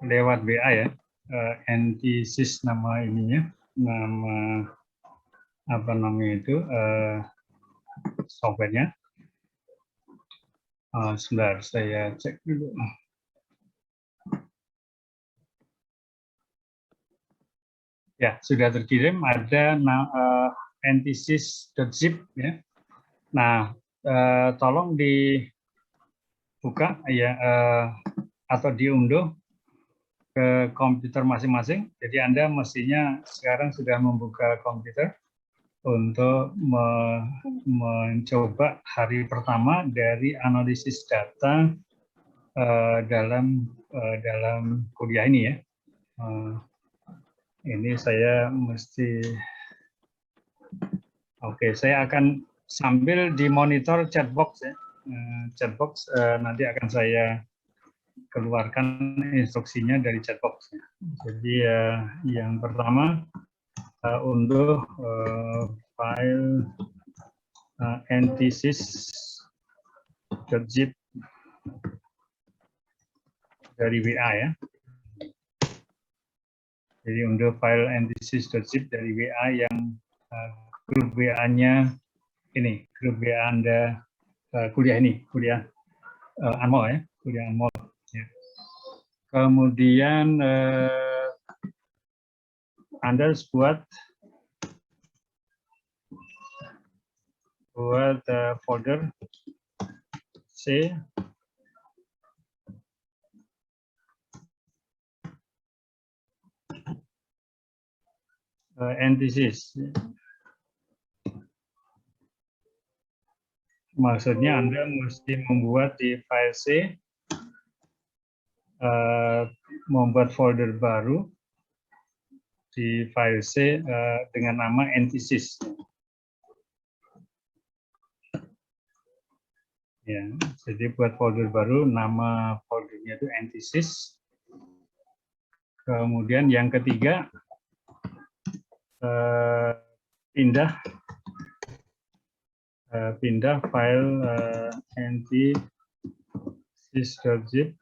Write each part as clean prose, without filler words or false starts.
lewat WA ya. NTSys nama ininya, nama apa namanya itu softwarenya. Sebentar, saya cek dulu. Ya, sudah terkirim, ada NTSys.zip ya. Nah, tolong dibuka ya atau diunduh ke komputer masing-masing. Jadi Anda mestinya sekarang sudah membuka komputer untuk mencoba hari pertama dari analisis data dalam kuliah ini ya. Ini saya mesti, oke, saya akan sambil dimonitor chatbox ya. Chatbox nanti akan saya keluarkan instruksinya dari chatbox. Jadi yang pertama unduh file NTSys.zip dari WA ya. Jadi unduh file NTSys.zip dari WA yang grup WA-nya ini, grup WA Anda kuliah ini, kuliah Anmol ya, kuliah Anmol. Ya. Kemudian Anda harus buat folder C NTSys. Maksudnya Anda mesti membuat di file C, membuat folder baru di file C dengan nama NTSys. Ya, jadi buat folder baru, nama foldernya itu NTSys. Kemudian yang ketiga, pindah file NTSys.zip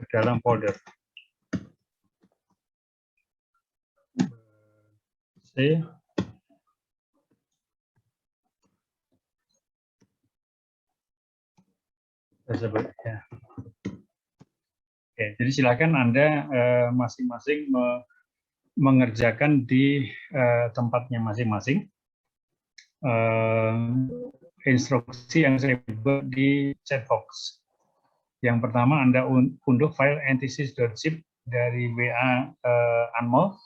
dalam folder C. Tersebut ya. Oke, jadi silakan Anda masing-masing mengerjakan di tempatnya masing-masing. Instruksi yang saya buat di chatbox. Yang pertama Anda unduh file NTSys.zip dari WA Anmol.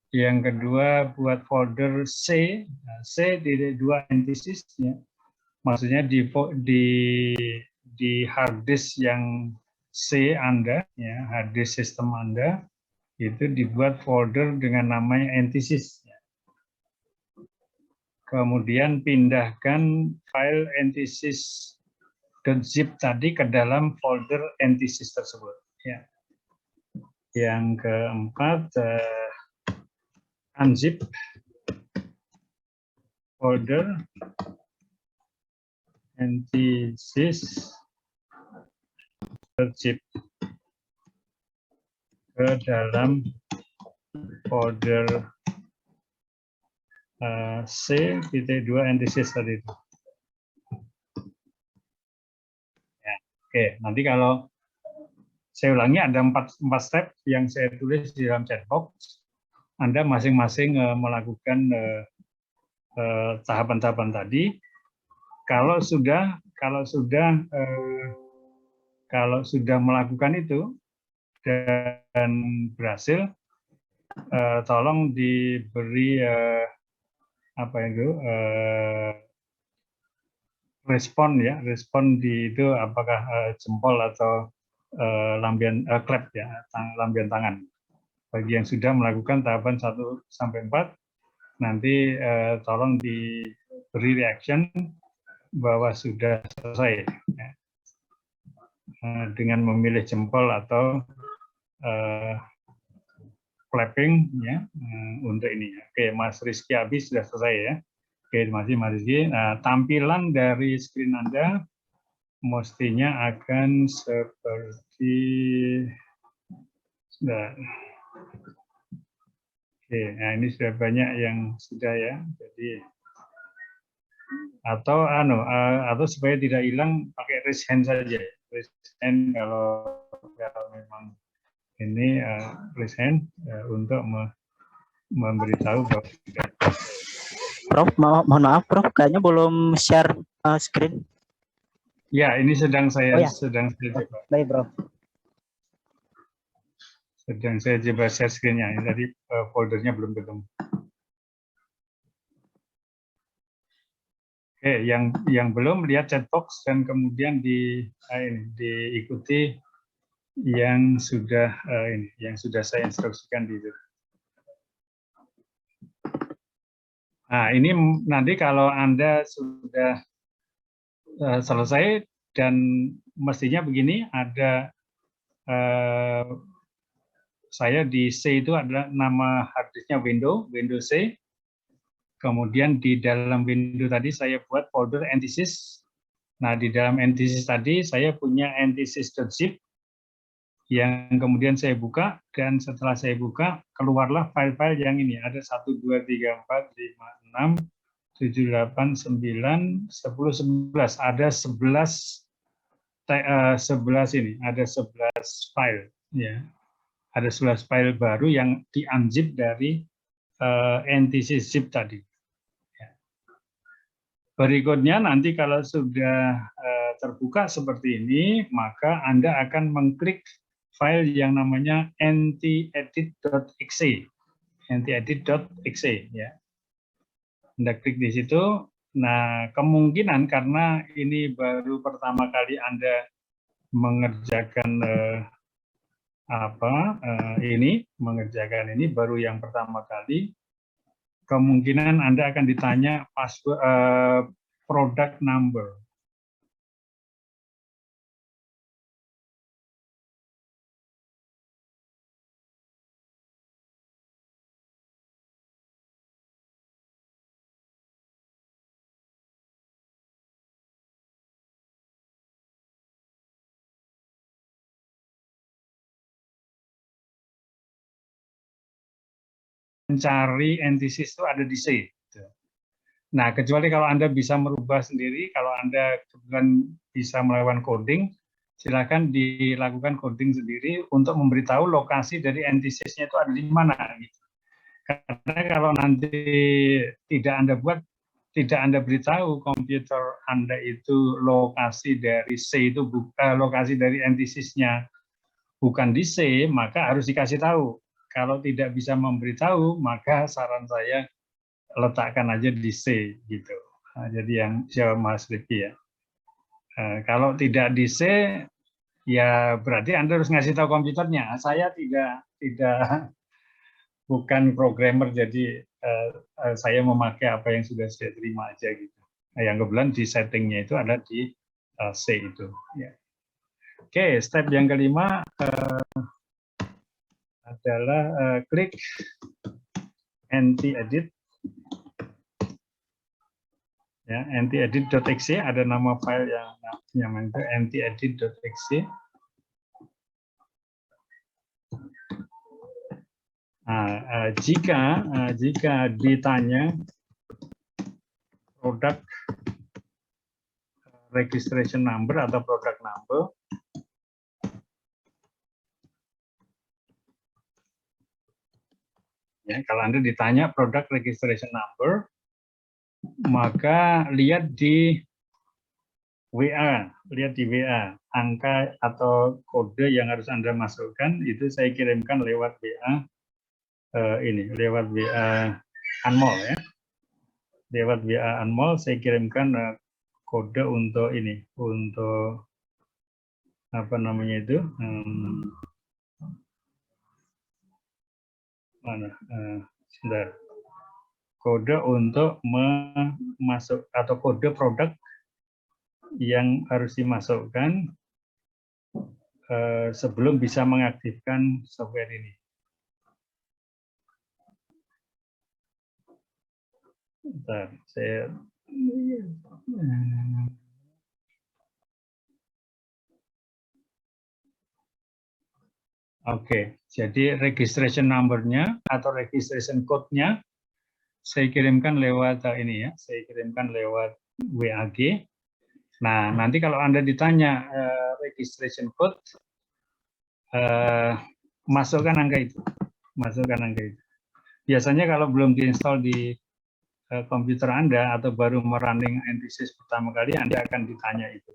Yang kedua buat folder C, C di 2 NTSys ya. Maksudnya di hard disk yang C Anda, ya, hard disk sistem Anda, itu dibuat folder dengan namanya NTSys. Kemudian pindahkan file NTSys.zip tadi ke dalam folder NTSys tersebut. Ya. Yang keempat, unzip folder NTSys.zip ke dalam folder C-2 NTSys tadi itu. Ya, oke, nanti kalau saya ulangi ada 4 step yang saya tulis di dalam chatbox. Anda masing-masing melakukan tahapan-tahapan tadi. Kalau sudah melakukan itu dan berhasil, tolong diberi respon ya, respon di itu apakah jempol atau clap ya, lambian tangan. Bagi yang sudah melakukan tahapan 1 sampai 4, nanti tolong diberi reaction bahwa sudah selesai ya. Dengan memilih jempol atau clapping ya untuk ini. Oke, Mas Rizky Abi sudah selesai ya. Oke, terima kasih Mas Rizky. Nah, tampilan dari screen Anda mestinya akan seperti nah, oke, nah ini sudah banyak yang sudah ya. Jadi atau supaya tidak hilang pakai raise hand saja. Raise hand kalau memang ini raise hand untuk memberitahu bahwa Prof, mohon maaf Prof, kayaknya belum share screen. ya ini sedang saya Oh, ya. coba. Baik, Prof. Sedang saya coba share screen-nya. Tadi foldernya belum ketemu. Oke, yang belum lihat chat box dan kemudian diikuti yang sudah saya instruksikan di itu. Nah, ini nanti kalau Anda sudah selesai dan mestinya begini, ada saya di C itu adalah nama harddisknya Windows C. Kemudian di dalam window tadi saya buat folder antisys. Nah, di dalam antisys tadi saya punya antisys.zip yang kemudian saya buka, dan setelah saya buka keluarlah file-file yang ini, ada 1, 2, 3, 4, 5, 6, 7, 8, 9, 10, 11, ada 11 ini, ada 11 file ya. Ada 11 file baru yang di-unzip dari antisys zip tadi. Berikutnya nanti kalau sudah terbuka seperti ini, maka Anda akan mengklik file yang namanya ntedit.exe. ntedit.exe ya. Anda klik di situ. Nah, kemungkinan karena ini baru pertama kali Anda mengerjakan mengerjakan ini baru yang pertama kali, kemungkinan Anda akan ditanya password product number. Mencari antisys itu ada di C. Nah, kecuali kalau Anda bisa merubah sendiri, kalau Anda kebetulan bisa melakukan coding, silakan dilakukan coding sendiri untuk memberitahu lokasi dari antisysnya itu ada di mana. Gitu. Karena kalau nanti tidak Anda beritahu komputer Anda itu lokasi dari C itu lokasi dari antisysnya bukan di C, maka harus dikasih tahu. Kalau tidak bisa memberitahu, maka saran saya letakkan aja di C gitu. Nah, jadi yang jawab Mas Rifki ya. Kalau tidak di C, ya berarti Anda harus ngasih tahu komputernya. Saya tidak bukan programmer, jadi saya memakai apa yang sudah saya terima aja gitu. Nah, yang kebetulan di settingnya itu ada di C itu. Ya. Oke, step yang kelima adalah klik ntedit. Ya, ntedit.exe ada nama file yang namanya ntedit.exe. Nah, jika ditanya product registration number atau product number, ya, kalau Anda ditanya product registration number, maka lihat di WA, angka atau kode yang harus Anda masukkan itu saya kirimkan lewat WA lewat WA Anmol ya. Lewat WA Anmol saya kirimkan kode untuk untuk apa namanya itu? Sebentar. Kode untuk memasuk atau kode produk yang harus dimasukkan sebelum bisa mengaktifkan software ini. Bentar, saya Oke, jadi registration number-nya atau registration code-nya saya kirimkan lewat ini ya, saya kirimkan lewat WAG. Nah, nanti kalau Anda ditanya registration code, masukkan angka itu, masukkan angka itu. Biasanya kalau belum diinstal di komputer Anda atau baru merunning NTSys pertama kali, Anda akan ditanya itu.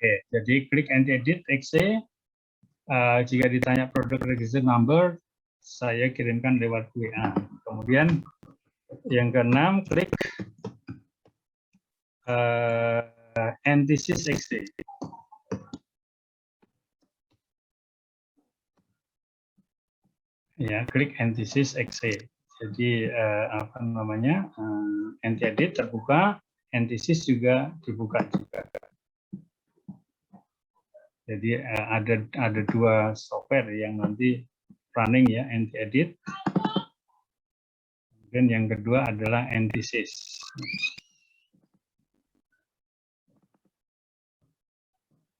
Oke, jadi klik edit exe. Jika ditanya product registration number, saya kirimkan lewat WA. Kemudian yang keenam, klik NTSys exe. Ya, klik NTSys exe. Jadi apa namanya, NT-edit terbuka, NTSys juga dibuka juga. Jadi ada dua software yang nanti running ya, NT-edit. Dan yang kedua adalah NTSys.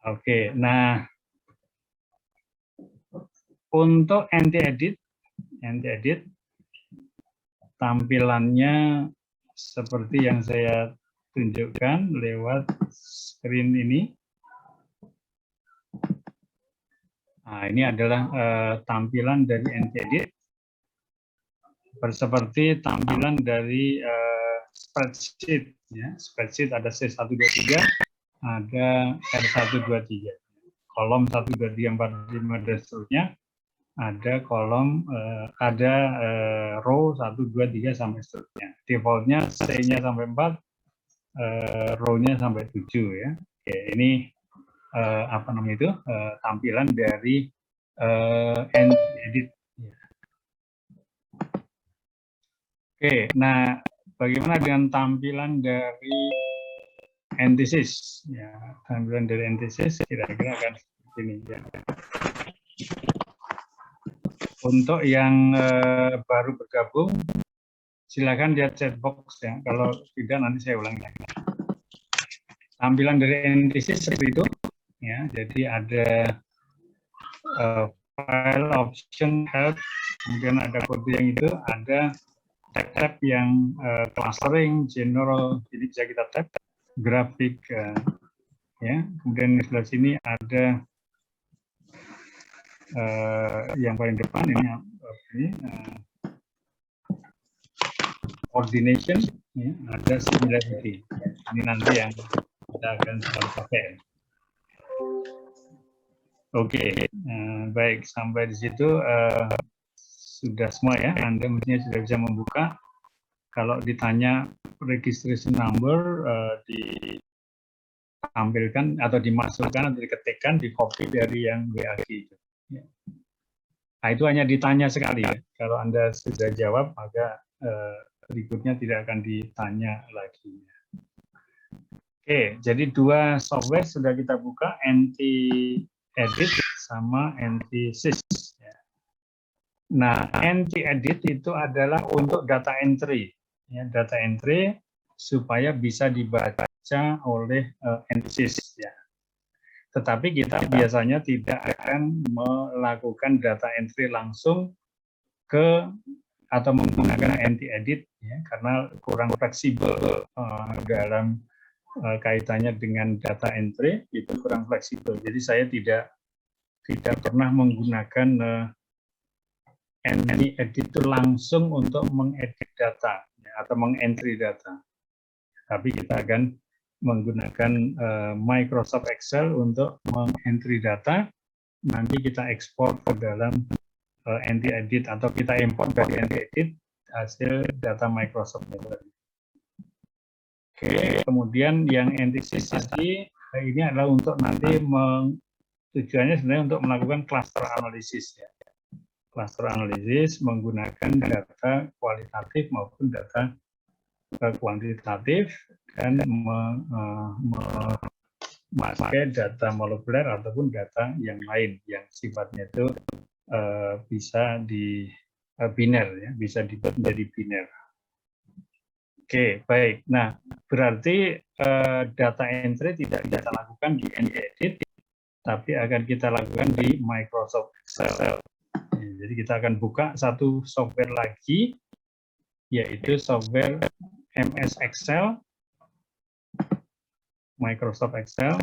Oke, nah untuk NT-edit tampilannya seperti yang saya tunjukkan lewat screen ini. Nah, ini adalah tampilan dari NT-edit. Seperti tampilan dari spreadsheet. Ya. Spreadsheet ada C123, ada R123. Kolom 1, 2, 3, 4, 5, dan seterusnya. Ada kolom, ada row 1, 2, 3, sampai seterusnya. Defaultnya C-nya sampai 4, row-nya sampai 7. Ya. Oke, ini apa namanya itu tampilan dari NT-edit. Oke, nah bagaimana dengan tampilan dari NTSys? Ya, tampilan dari NTSys kira-kira akan seperti ini. Ya. Untuk yang baru bergabung, silakan lihat chat box ya. Kalau tidak nanti saya ulangi lagi. Tampilan dari NTSys seperti itu. Ya, jadi ada file option help, kemudian ada kode yang itu, ada tab yang clustering, general, jadi bisa kita tab, grafik, ya. Kemudian di sebelah sini ada yang paling depan ini coordination, ya, ada similarity. Ini nanti yang kita akan pakai. Oke, baik, sampai di situ sudah semua ya. Anda mestinya sudah bisa membuka. Kalau ditanya registration number, ditampilkan atau dimasukkan atau diketikkan, di copy dari yang WAG itu. Nah, itu hanya ditanya sekali ya. Kalau Anda sudah jawab, maka berikutnya tidak akan ditanya lagi. Oke, jadi dua software sudah kita buka, NT-edit sama NTSys. Nah, NT-edit itu adalah untuk data entry. Ya, data entry supaya bisa dibaca oleh NTSys. Ya. Tetapi kita biasanya tidak akan melakukan data entry langsung ke atau menggunakan NT-edit ya, karena kurang fleksibel dalam kaitannya dengan data entry, itu kurang fleksibel. Jadi saya tidak pernah menggunakan NT-edit itu langsung untuk mengedit data ya, atau mengentry data. Tapi kita akan menggunakan Microsoft Excel untuk mengentry data. Nanti kita ekspor ke dalam NT-edit atau kita import dari NT-edit hasil data Microsoft itu. Oke, kemudian yang NTSys tadi ini adalah untuk nanti tujuannya sebenarnya untuk melakukan cluster analisis ya. Cluster analisis menggunakan data kualitatif maupun data kuantitatif dan memakai data molekuler ataupun data yang lain yang sifatnya itu bisa biner ya, bisa dibuat menjadi biner. Oke, baik. Nah, berarti data entry tidak kita lakukan di NEdit, tapi akan kita lakukan di Microsoft Excel. Jadi kita akan buka satu software lagi, yaitu software MS Excel, Microsoft Excel.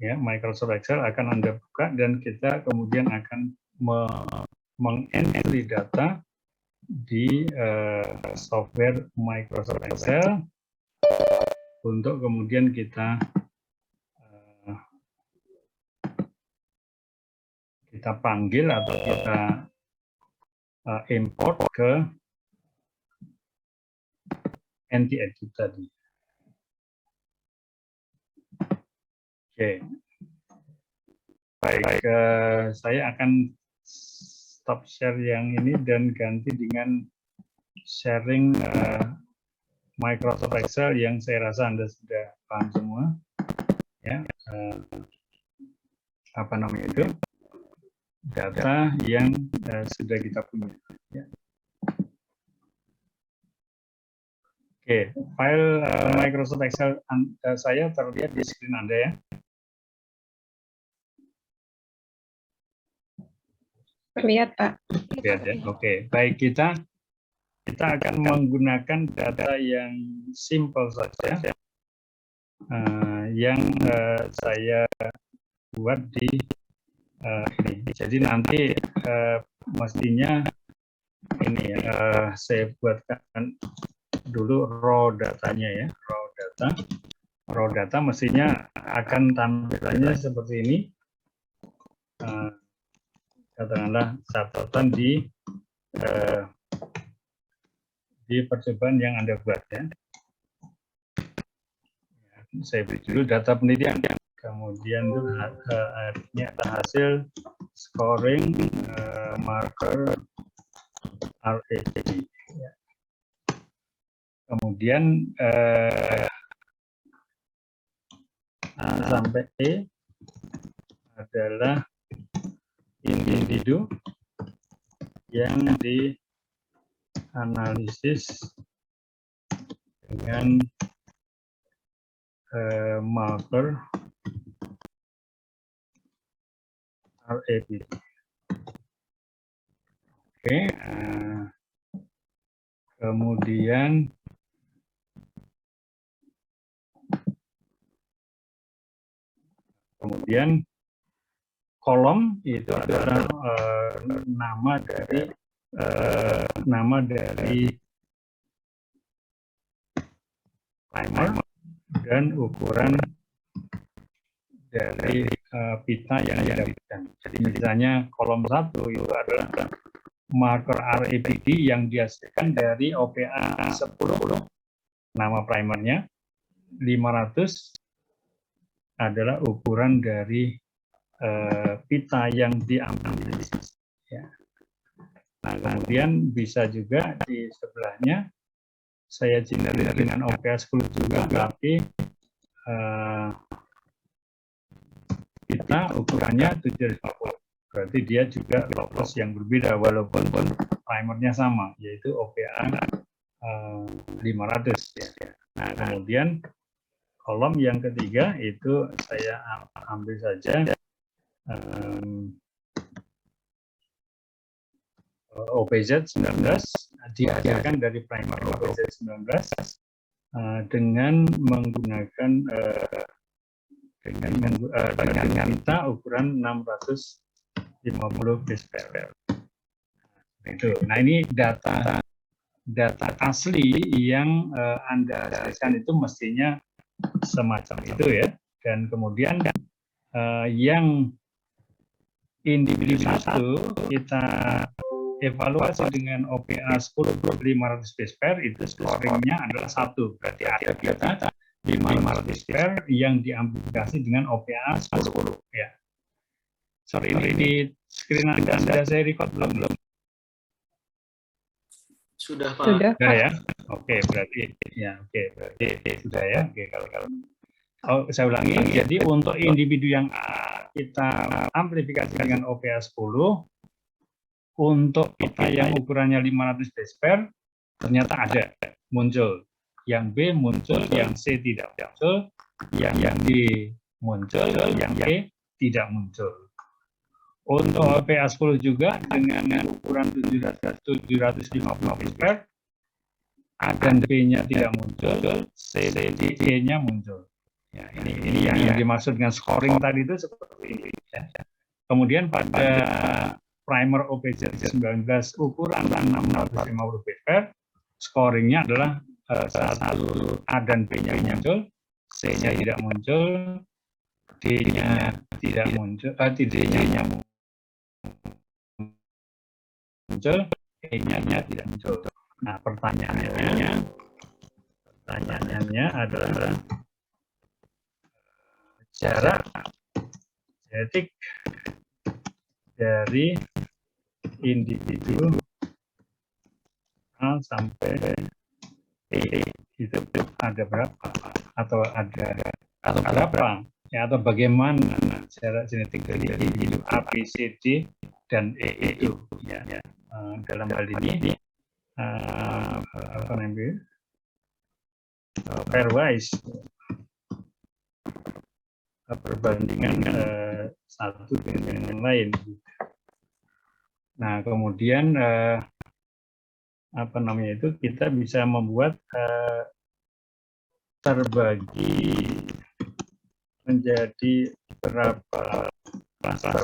Ya, Microsoft Excel akan Anda buka dan kita kemudian akan mengentry data di software Microsoft Excel untuk kemudian kita panggil atau kita import ke NEdit tadi. Oke, baik. Saya akan stop share yang ini dan ganti dengan sharing Microsoft Excel yang saya rasa Anda sudah paham semua. Ya, apa namanya itu? Data yang sudah kita punya. Ya. Oke, file Microsoft Excel saya terlihat di screen Anda ya. Terlihat, Pak. Lihat ya. Oke, baik, kita akan menggunakan data yang simple saja, yang saya buat di ini. Jadi nanti mestinya ini saya buatkan dulu raw datanya ya, raw data mestinya akan tampilannya seperti ini. Katakanlah catatan di percobaan yang Anda buat ya. Saya beri dulu data penelitian, kemudian itu hasil scoring marker RAD. Kemudian sampai E adalah individu yang dianalisis dengan marker RAD. Oke, kemudian kolom itu adalah nama dari primer dan ukuran dari pita yang diberikan. Jadi misalnya kolom 1 itu adalah marker RAPD yang dihasilkan dari OPA 10, nama primernya. 500 adalah ukuran dari pita yang diambil. Ya. Nah, kemudian bisa juga di sebelahnya saya generate dengan OPA 10 juga, tapi pita ukurannya 750. Berarti dia juga locus yang berbeda walaupun primernya sama, yaitu OPA 500. Ya. Nah, kemudian kolom yang ketiga itu saya ambil saja OPZ 19, dihasilkan dari primer OPZ 19 dengan menggunakan dengan pita ukuran 650 base pair. Itu. Nah, ini data asli yang Anda hasilkan itu mestinya semacam itu ya. Dan kemudian yang individu 1 kita evaluasi dengan OPA 10 500 base pair, itu scoringnya adalah 1. Berarti ada data 500 base pair yang diamplifikasi dengan OPA 10. Ya. Sorry, ini di screen Anda saya record belum? Sudah, Pak. Sudah, Sudah ya. Oke, berarti ya, berarti sudah ya. Oke, kalau saya ulangi, jadi untuk individu yang kita amplifikasi dengan OPA 10, untuk kita yang ukurannya 500 desper, ternyata ada, muncul. Yang B muncul, yang C tidak muncul, yang D muncul, yang E tidak muncul. Untuk OPA 10 juga dengan ukuran 750 desper, A dan B-nya tidak muncul, C dan D-nya muncul. Ya, ini yang dimaksud dengan scoring tadi itu seperti ini. Ya. Kemudian pada primer OPJ 19 ukuran 650 desper, scoringnya adalah satu A dan B-nya muncul, C-nya tidak muncul, D-nya tidak muncul, D-nya muncul, E-nya tidak muncul. Nah, pertanyaannya adalah jarak genetik dari individu A sampai E itu ada berapa atau berapa ya, atau bagaimana jarak genetik dari individu A, B, C, D dan E itu ya. Dalam hal ini apa namanya, pairwise, perbandingan satu dengan yang lain. Nah, kemudian apa namanya itu, kita bisa membuat terbagi menjadi berapa klaster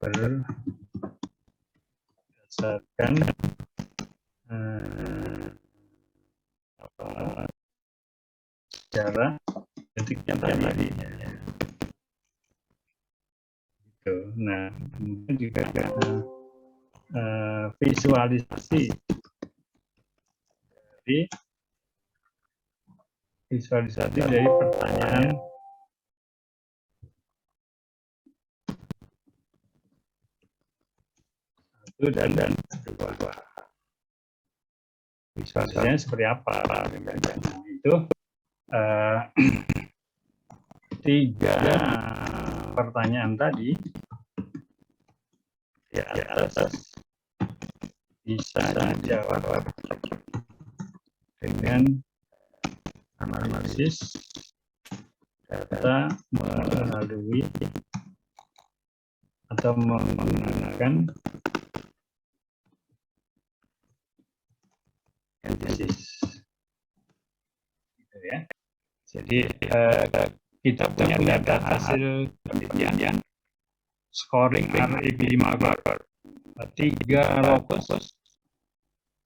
berdasarkan jarak genetiknya tadi. Gitu. Nah, kemudian juga ada visualisasi dari pertanyaan satu dan dua. Visualisasinya seperti apa? Itu 3 pertanyaan tadi di atas bisa dijawab dengan analisis data melalui atau menggunakan analisis. Gitu ya. Jadi kita punya data hasil penelitian scoring REB5 3 lokus,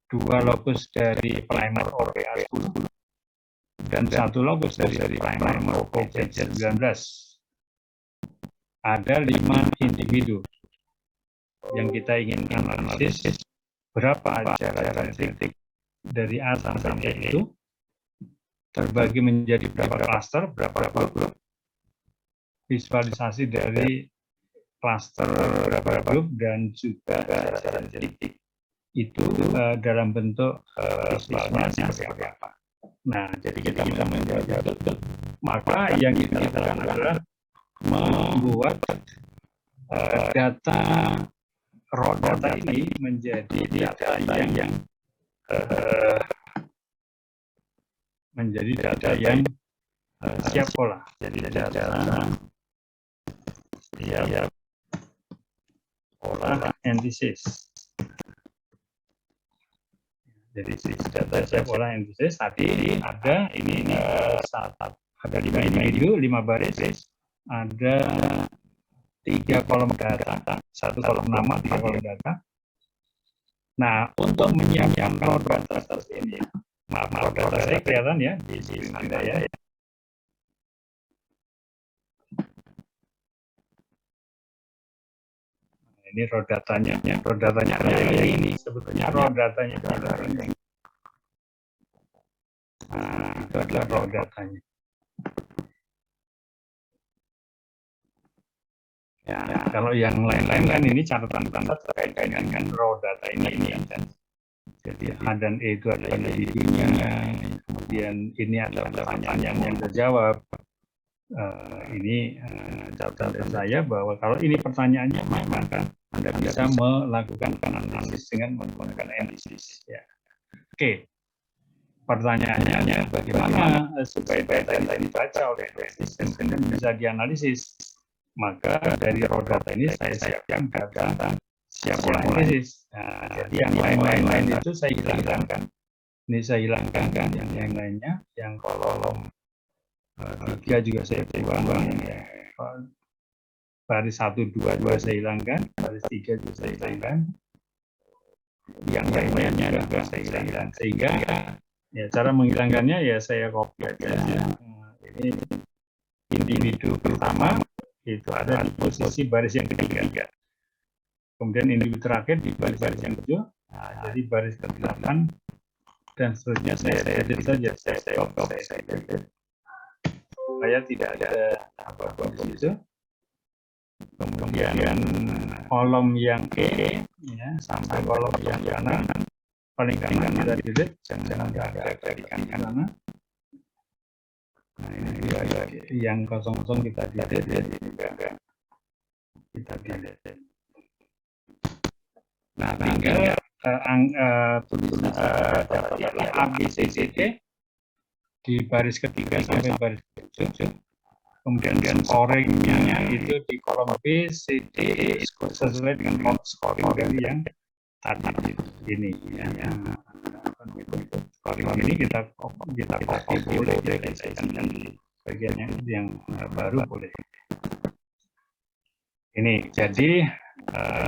2 lokus dari primer OPA 10 dan 1 lokus dari primer OPJ 19. Ada 5 individu yang kita ingin analisis berapa jarak genetik dari A sampai E itu, terbagi menjadi berapa klaster, berapa grup, visualisasi dari klaster berapa grup, dan juga jarak genetik itu dalam bentuk visualnya seperti apa. Nah, jadi kita menjawab itu. Maka yang kita lakukan adalah membuat data raw data ini menjadi data yang siap olah. Jadi data siap olah analisis. Jadi data siap olah analisis tadi ada ada 5 individu, 5 baris, ada 3 kolom data, 1 kolom nama, 3 kolom data. Nah, untuk menyiapkan raw data seperti ini, raw data saya kelihatan ya di sini Anda ya. Ini raw datanya ada ini. Sebetulnya raw datanya adalah ini. Nah, itu adalah raw datanya. Ya, kalau yang lain-lain kan ini catatan terkait dengan raw data ini kan. Jadi A dan E itu ada individunya, kemudian ini adalah pertanyaan yang terjawab. Ini catatan saya bahwa kalau ini pertanyaannya maka Anda bisa melakukan analisis dengan menggunakan analisis. Ya. Oke, pertanyaannya bagaimana supaya data ini dibaca oleh sistem dan bisa dianalisis. Maka dari raw data ini saya siapkan data siap analisis. Nah, jadi yang lain-lain itu saya hilangkan. Ini saya hilangkan kan yang lainnya, yang kolom 3 juga saya buang ya. Baris 1, 2 saya hilangkan, baris 3 juga saya hilangkan. Yang lainnya juga saya hilangkan. Sehingga ya cara menghilangkannya ya saya copy aja. Ini individu pertama itu ada di posisi baris yang ketiga. Kemudian individu terakhir di baris yang ke-7. Nah, jadi baris ke-8 dan seterusnya saya edit saja. Saya edit. Supaya tidak ada apa-apa di situ. Kemudian kolom yang E ya, sampai kolom yang kanan paling kanan kita delete, jangan ada di kanan. Nah ini juga yang kosong-kosong kita delete, ini juga kita delete. Nah tinggal tulisan A, B, C, D di baris ketiga sampai baris ke-7. Kemudian scoringnya itu di kolom B, C, D sesuai dengan scoring dari yang tadi ini. Ya. Scoring ini kita copy boleh, kita isikan di bagian yang baru boleh. Ini jadi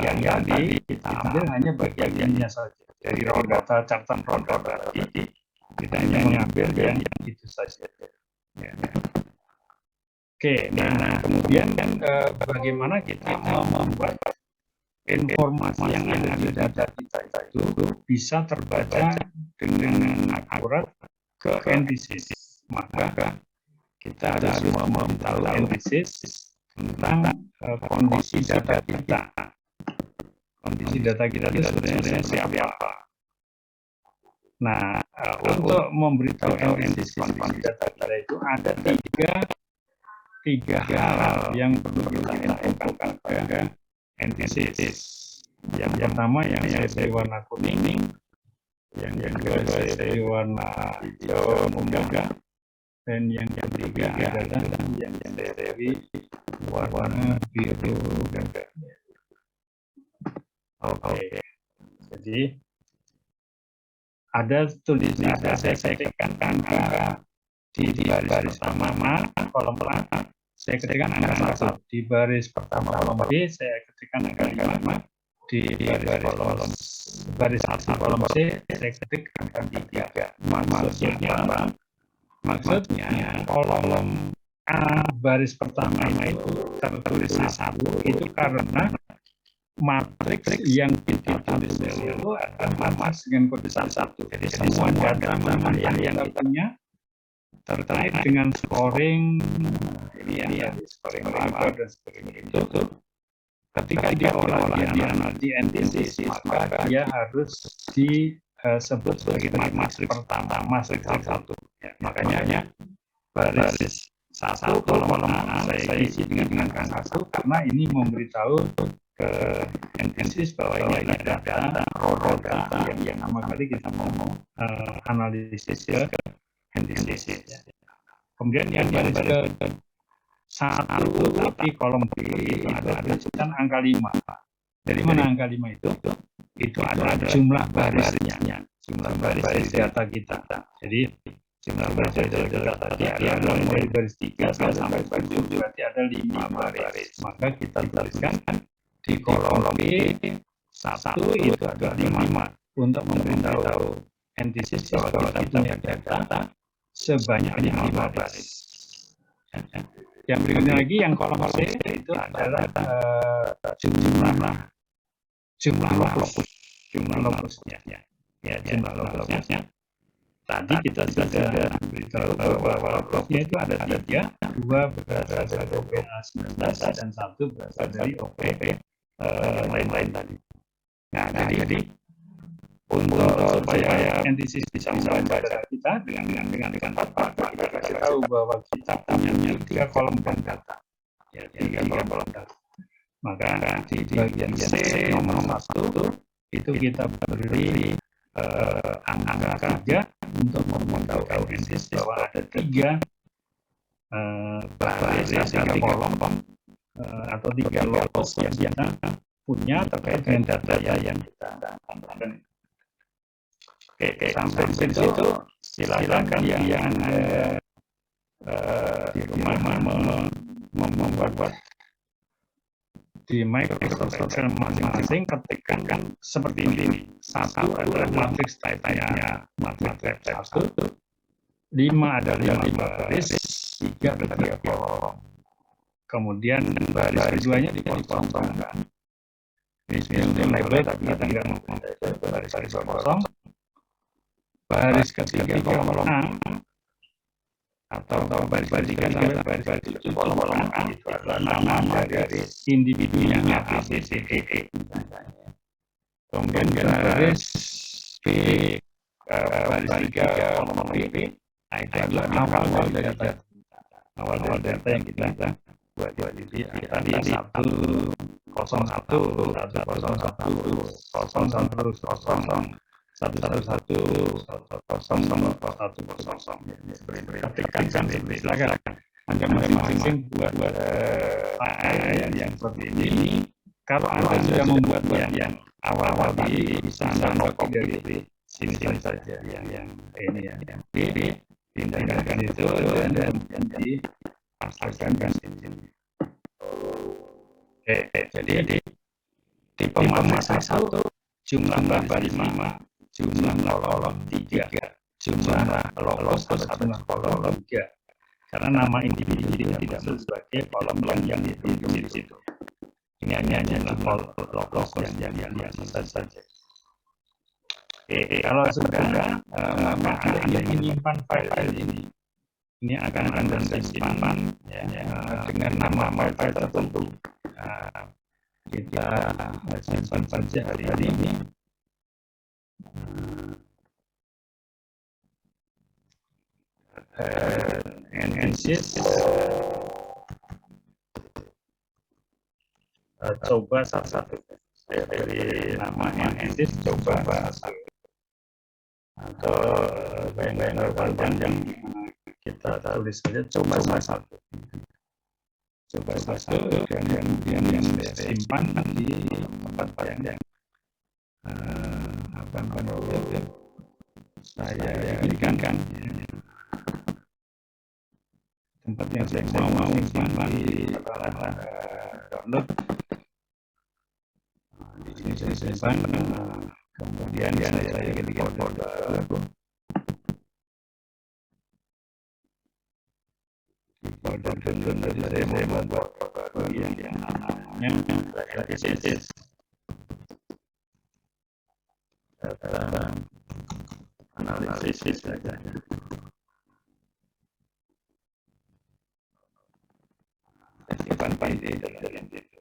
yang tadi kita ambil hanya bagian-bagiannya saja. Dari raw data, catatan raw data tadi kita hanya mengambil yang itu saja. Ya. Oke, nah kemudian bagaimana kita membuat informasi yang ada di data kita itu bisa terbaca dengan akurat ke analisis. Maka kita harus tahu analisis tentang kondisi data kita. Kondisi data kita itu sebenarnya seperti apa? Nah, untuk memberitahu analisis kondisi data kita itu ada tiga hal yang perlu kita infokan pada analisis. Yang pertama yang saya beri warna kuning, yang kedua saya beri warna hijau muda, dan yang ketiga adalah yang saya beri warna biru muda. Oke. Jadi ada tulisan saya ketikkan angka di baris pertama kolom A. Saya ketikkan angka 1 di baris pertama kolom B, saya ketikkan angka 5 di baris 1 kolom C, saya ketik angka 3. Maksudnya apa? Maksudnya kolom A baris pertama itu tertulis 1 itu karena matriks yang kita tulis itu adalah matriks dengan kode 1. Jadi semua data yang kita punya terkait dengan scoring ini ya scoring laba dan sebagainya itu ketika dia olah di analisis maka dia harus disebut sebagai matriks pertama, matriks 1. Ya, makanya baris 1 kolom A saya isi dengan angka 1 karena ini memberitahu ke analisis bahwa ini ada data raw data yang pertama kali kita mau analisis ke analisis. Ya. Kemudian yang baris ke 1 di kolom B itu ada tulisan angka 5. Dari mana angka 5 itu? Itu adalah jumlah barisnya, jumlah baris data kita. Jadi jumlah baris data kita tadi ada mulai baris 3 sampai baris 7 berarti ada 5 baris. Maka kita tuliskan di kolom B 1 itu ada 5 untuk memberitahu analisis bahwa kita punya data sebanyak 5 baris. Yang berikutnya lagi yang kolom C itu adalah jumlah locusnya. Ya, jumlah locusnya. Tadi kita sudah beritahu bahwa locusnya itu ada 3, 2 berasal dari OPA19 dan 1 berasal dari OP lain-lain tadi. Nah, jadi untuk supaya NTC bisa membaca data kita dengan tanpa kita kasih tahu bahwa kita punya 3 kolom data, ya 3 kolom data. Maka di bagian C nomor 1 itu kita beri angka 3 untuk memberitahu NTC bahwa ada 3 baris, 3 kolom atau 3 logos yang kita punya terkait dengan data yang kita tambahkan. Oke, sampai situ silakan yang di rumah membuat di Microsoft Excel masing-masing ketikkan seperti ini. 1 adalah matriks type-nya matriks type 1, 5 adalah 5 baris, 3 adalah 3 kolom. Kemudian baris keduanya dikosongkan. Ini label tapi kita nggak mau baris kosong. Baris ketiga kolom A atau baris ketiga sampai baris ke-7 kolom A itu adalah nama dari individunya A, B, C, D, E. Kemudian baris B, baris 3 kolom B, nah itu adalah awal dari data yang kita buat. Jadi tadi 101, 111, silakan Anda masing-masing buat file yang seperti ini. Kalau Anda sudah membuat yang awal tadi bisa Anda copy dari sini saja yang ini yang pindahkan itu dan dipasangkan sini. Jadi tipe matriks 1 jumlah baris 5, jumlah kolom 3, jumlah logos atau kolom 3. Karena nama individu tidak masuk sebagai kolom yang ditunjuk di situ. Ini hanya logos yang saja. Kalau sudah Anda ingin menyimpan file ini akan Anda simpan dengan nama file tertentu. Kita simpan saja hari ini. NNSys coba satu dari nama NNSys coba satu atau bayang-bayang panjang kita tulis saja coba satu dan kemudian yang simpan di tempat yang saya inginkan tempat yang saya mau simpan di download. Di sini saya simpan, kemudian saya ketik folder. Di folder tadi saya membuat bagian yang namanya analisis data analisis saja. Simpan di dalam situ.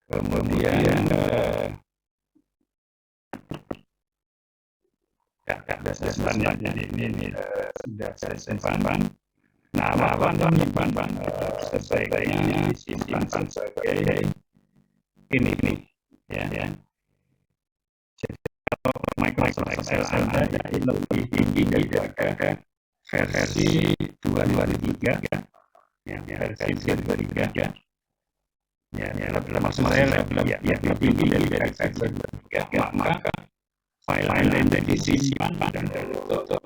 Kemudian dasarnya jadi ini sudah saya simpan. Nah, menyimpan sebaiknya disimpan sebagai ini ya. Kalau Microsoft Excel Anda lebih tinggi daripada versi 2003 ya, versi 2003 ya, maksud saya lebih tinggi dari versi 2003 maka file yang disimpan dan bentuk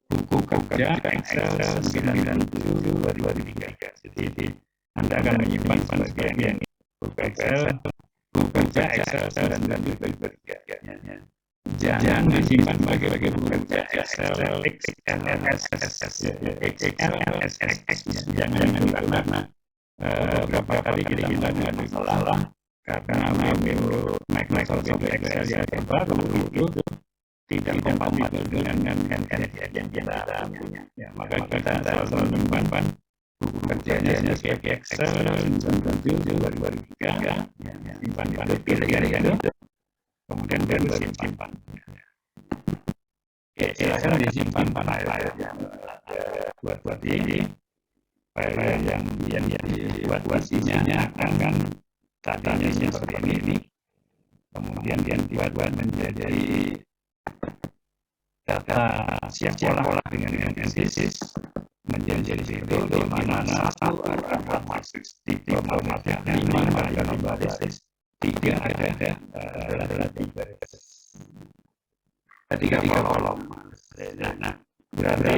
buku kerja Excel 97 2003. Jadi Anda akan menyimpan sebagai buku Excel kerja Excel 97 2003. Jangan disimpan sebagai buku kerja Excel XLSS. Jangan karena beberapa kali kita melakukan masalah karena Microsoft Excel yang terbaru itu tidak kompatibel dengan yang kita punya. Ya, maka kita selalu menyimpan buku kerjanya sebagai Excel 2003, simpan itu pilihan itu, kemudian baru simpan. Silakan disimpan file-nya buat ini file yang dibuat isinya akan tadinya seperti ini, kemudian dibuat menjadi data siap olah dengan analisis menjadi itu di mana satu ada matriks di formatnya 5 baris, 3 adalah 3 baris, 3 kolom. Nah, berarti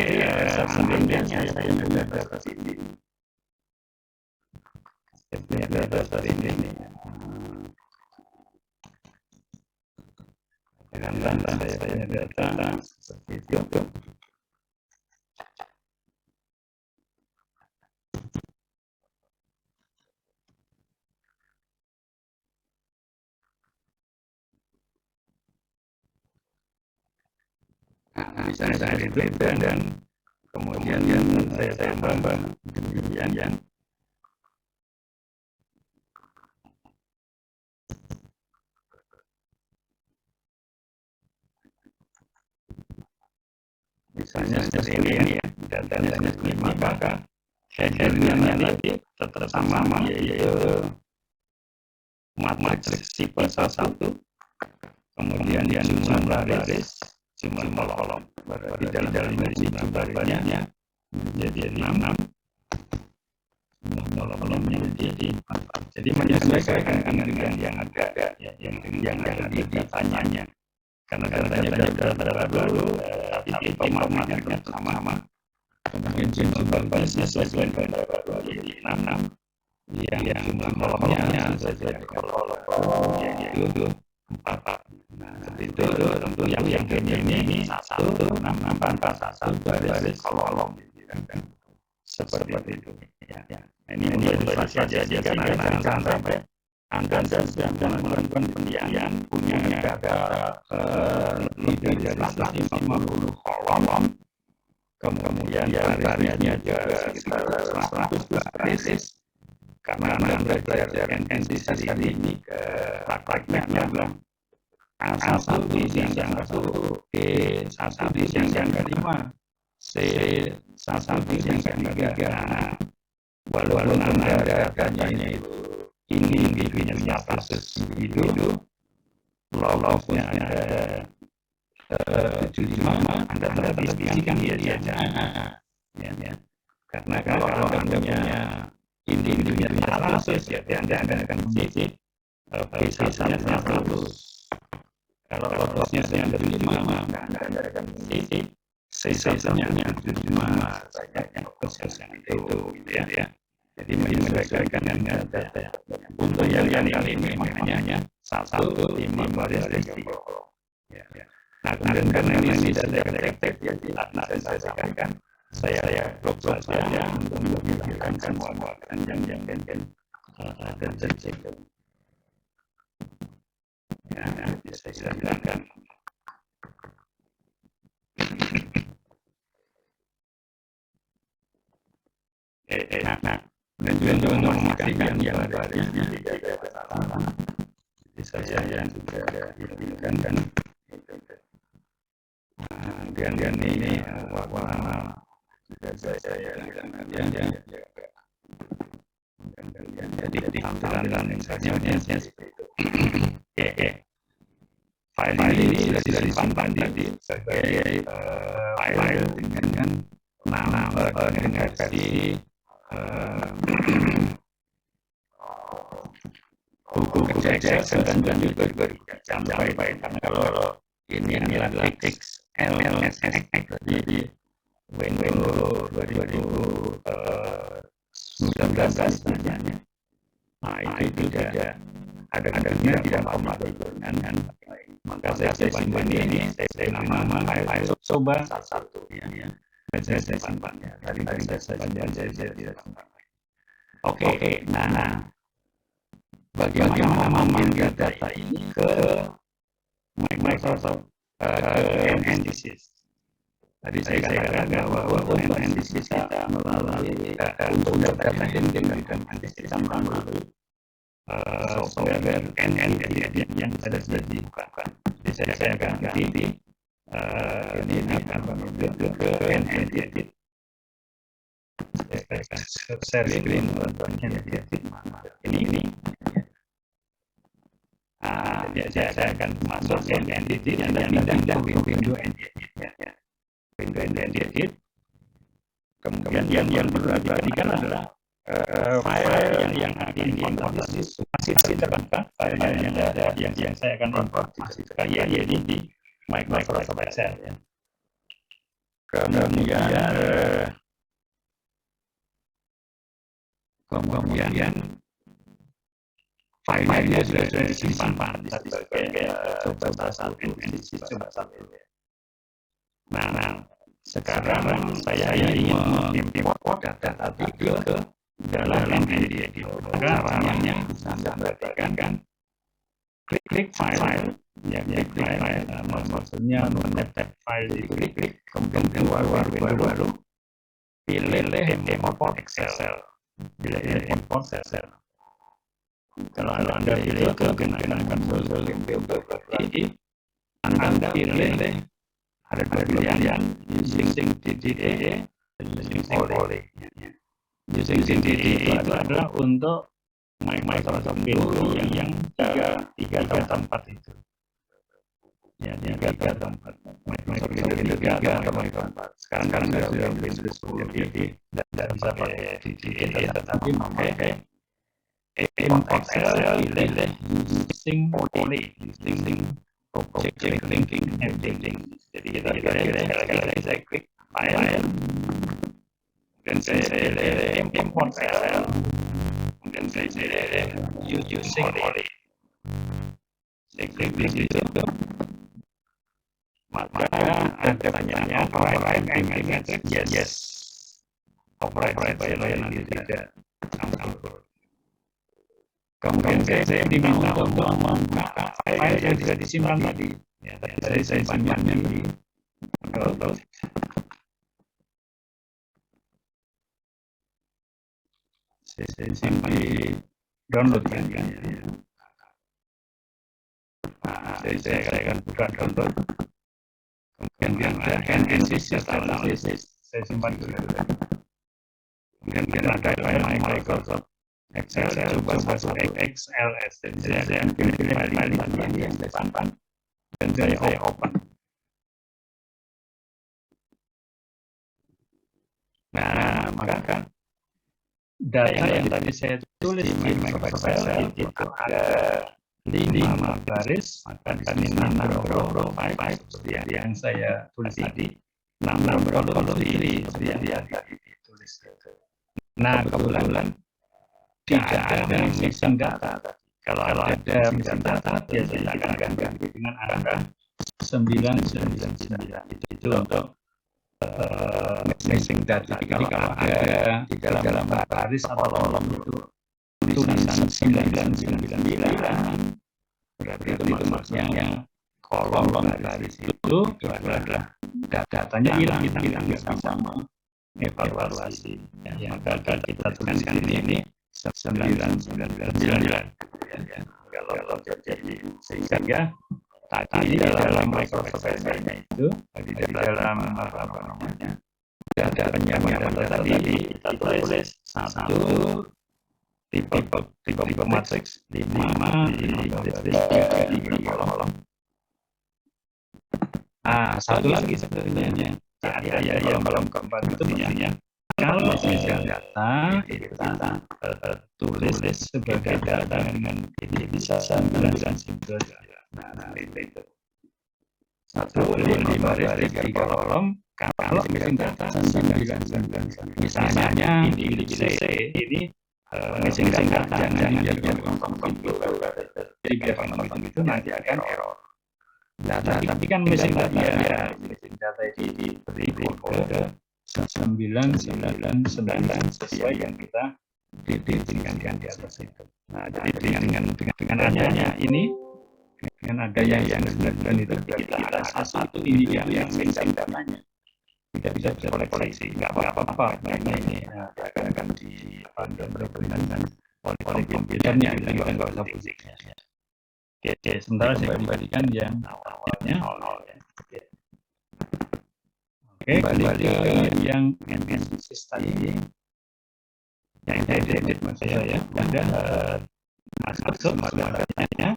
seandainya saya sudah dapat ini, dengan tanda saya data seperti itu. Misalnya saya itu dan kemudian saya tambah demikian. Misalnya seperti ini ya, datanya seperti ini, maka headernya nanti tetap sama, yaitu matriks tipe 1, kemudian jumlah baris, jumlah kolom. Berarti dalam jumlah barisnya menjadi 6, jumlah kolomnya menjadi 4. Jadi menyesuaikan dengan yang ada, yang ada di datanya. Karena datanya sudah dulu, tapi formatnya sama. Kemudian jumlah barisnya sesuai dengan baru jadi 6, yang jumlah kolomnya sesuai dengan kolom yaitu 4. Nah, itu tentu yang ini 1, 6, 4, 1 baris kolom, seperti itu. Ya. Nah, ini menjadi saja karena jangan sampai Anda sedang melakukan penelitian punya data lebih dari 150 kolom, kemudian barisnya juga sekitar 100 baris, karena Anda belajar NCC ini ke prakteknya belum. A1 di yang ke-1, B1 di yang ke-5, C1 di yang ke-3. Nah, walaupun Anda datanya itu individunya kasus individu, lolosnya ada 75, Anda terdefinisikan dia saja. Ya. Karena kalau Anda punya individunya 100, ya Anda akan C1 B1-nya 100. Kalau lolosnya saya 75, Anda akan C1-nya 75, yang proses yang itu, ya. Jadi menyesuaikan dengan data. Untuk yang kali ini makanya 1, 5 baris 30. Ya. Nah, kemudian karena ini data yang praktek yang tidak saya sampaikan, saya blok saja untuk menghilangkan semua yang terjadi. Ya, bisa silakan. Nah, dan juga memastikan yang barisnya tidak ada masalah. Jadi saya yang juga dipilihkan kan itu. Nah, dan ini warna juga saya yang jadi tampilan misalnya seperti itu. File ini sudah disimpan tadi sebagai file dengan nama dengan versi buku kerja Excel dan juga sampai karena kalau ini adalah XLSX jadi Windows 2019 sebenarnya. Nah itu tidak ada tidak format itu dengan maka saya simpan ini saya nama file coba satu ya dan saya simpannya tadi saya simpan saya tidak simpan. Oke, nah bagaimana memanggil data ini ke Microsoft ke NCC. Tadi saya katakan bahwa untuk analisis kita melalui untuk data handling dan analisis kita melalui software NNEdit yang sudah dibuka. Jadi saya akan ganti ini akan menuju ke NNEdit. Share screen NNEdit. Ini. Saya akan masuk ke NNEdit dan window NNEdit. Window NNEdit. Kemudian yang diperhatikan adalah file yang akan diimportasi masih terbuka. File yang ada yang saya akan importasi sekali di Microsoft Excel. Ya. Kemudian file-nya sudah disimpan sebagai coba satu. Nah, sekarang saya ingin mengimport data ke dalam NNEdit. Caranya bisa perhatikan kan, klik file, klik file, maksudnya menetap file, klik, kemudian keluar baru, pilih import Excel, Kalau Anda pilih kegenakan konsol ini, Anda pilih ada dua pilihan, using DDE dan using Poly. Using DDE itu adalah untuk Microsoft Windows yang 3 atau 4 itu. Ya, 3 atau 4. Microsoft Windows 3 atau 4. Sekarang sudah Windows 10 tidak bisa pakai DDE, tetapi memakai import Excel, pilih using Poly, using object linking editing. Jadi kita saya klik file, dan saya pilih import Excel, dan saya pilih using Poly. Saya klik di situ, maka ada pertanyaan override matrix, yes. Override supaya nanti tidak campur. Kemudian saya diminta untuk membuka file yang sudah disimpan tadi. Ya, tadi saya simpannya di download. Saya simpan di download kan. Nah, saya akan buka download. Kemudian ada analysis, saya simpan dulu. Kemudian ada file Microsoft Excel, saya coba masuk XLS, dan saya pilih file yang saya simpan, dan saya open. Nah, maka data yang tadi saya tulis di Microsoft Excel itu ada 5 baris, maka di sini 6 row seperti yang saya tulis tadi, 6 row ini seperti yang tadi ditulis. Nah, kebetulan tidak ada missing data. Kalau ada missing data, biasanya akan ganti dengan angka 999. Itu untuk missing data. Jadi kalau ada di dalam baris atau kolom itu tulisan 999, berarti itu maksudnya kolom baris itu adalah datanya hilang, bisa mengevaluasi. Ya, maka kita tuliskan ini 999. Kalau jadi sehingga tadi dalam Microsoft Excel-nya itu di dalam apa namanya data penyamaan data tadi kita tulis 1 tipe matriks 5 di kolom. Satu lagi sebenarnya yang kolom keempat itu maksudnya kalau data kita tulis sebagai data dengan ini bisa 999. Nah, itu 1 baris 3 kolom. Kalau missing data 999. Misalnya ini C, ini missing data jangan dibiarkan kosong gitu. Jadi biarkan kosong itu nanti akan error. Tapi kan missing data itu diberi kode 999 sesuai yang kita ditinggalkan di atas itu. Nah, jadi dengan adanya ini, dengan adanya yang 99 itu kita rasa satu ini yang missing datanya. tidak bisa koleksi, nggak apa-apa, karena ini akan dipergunakan oleh komputernya, itu juga nggak usah pusing. Oke, sementara saya kembalikan yang awalnya. Oke, kembali ke yang NPSys tadi, yang saya edit maksud saya, ada masuk semua datanya,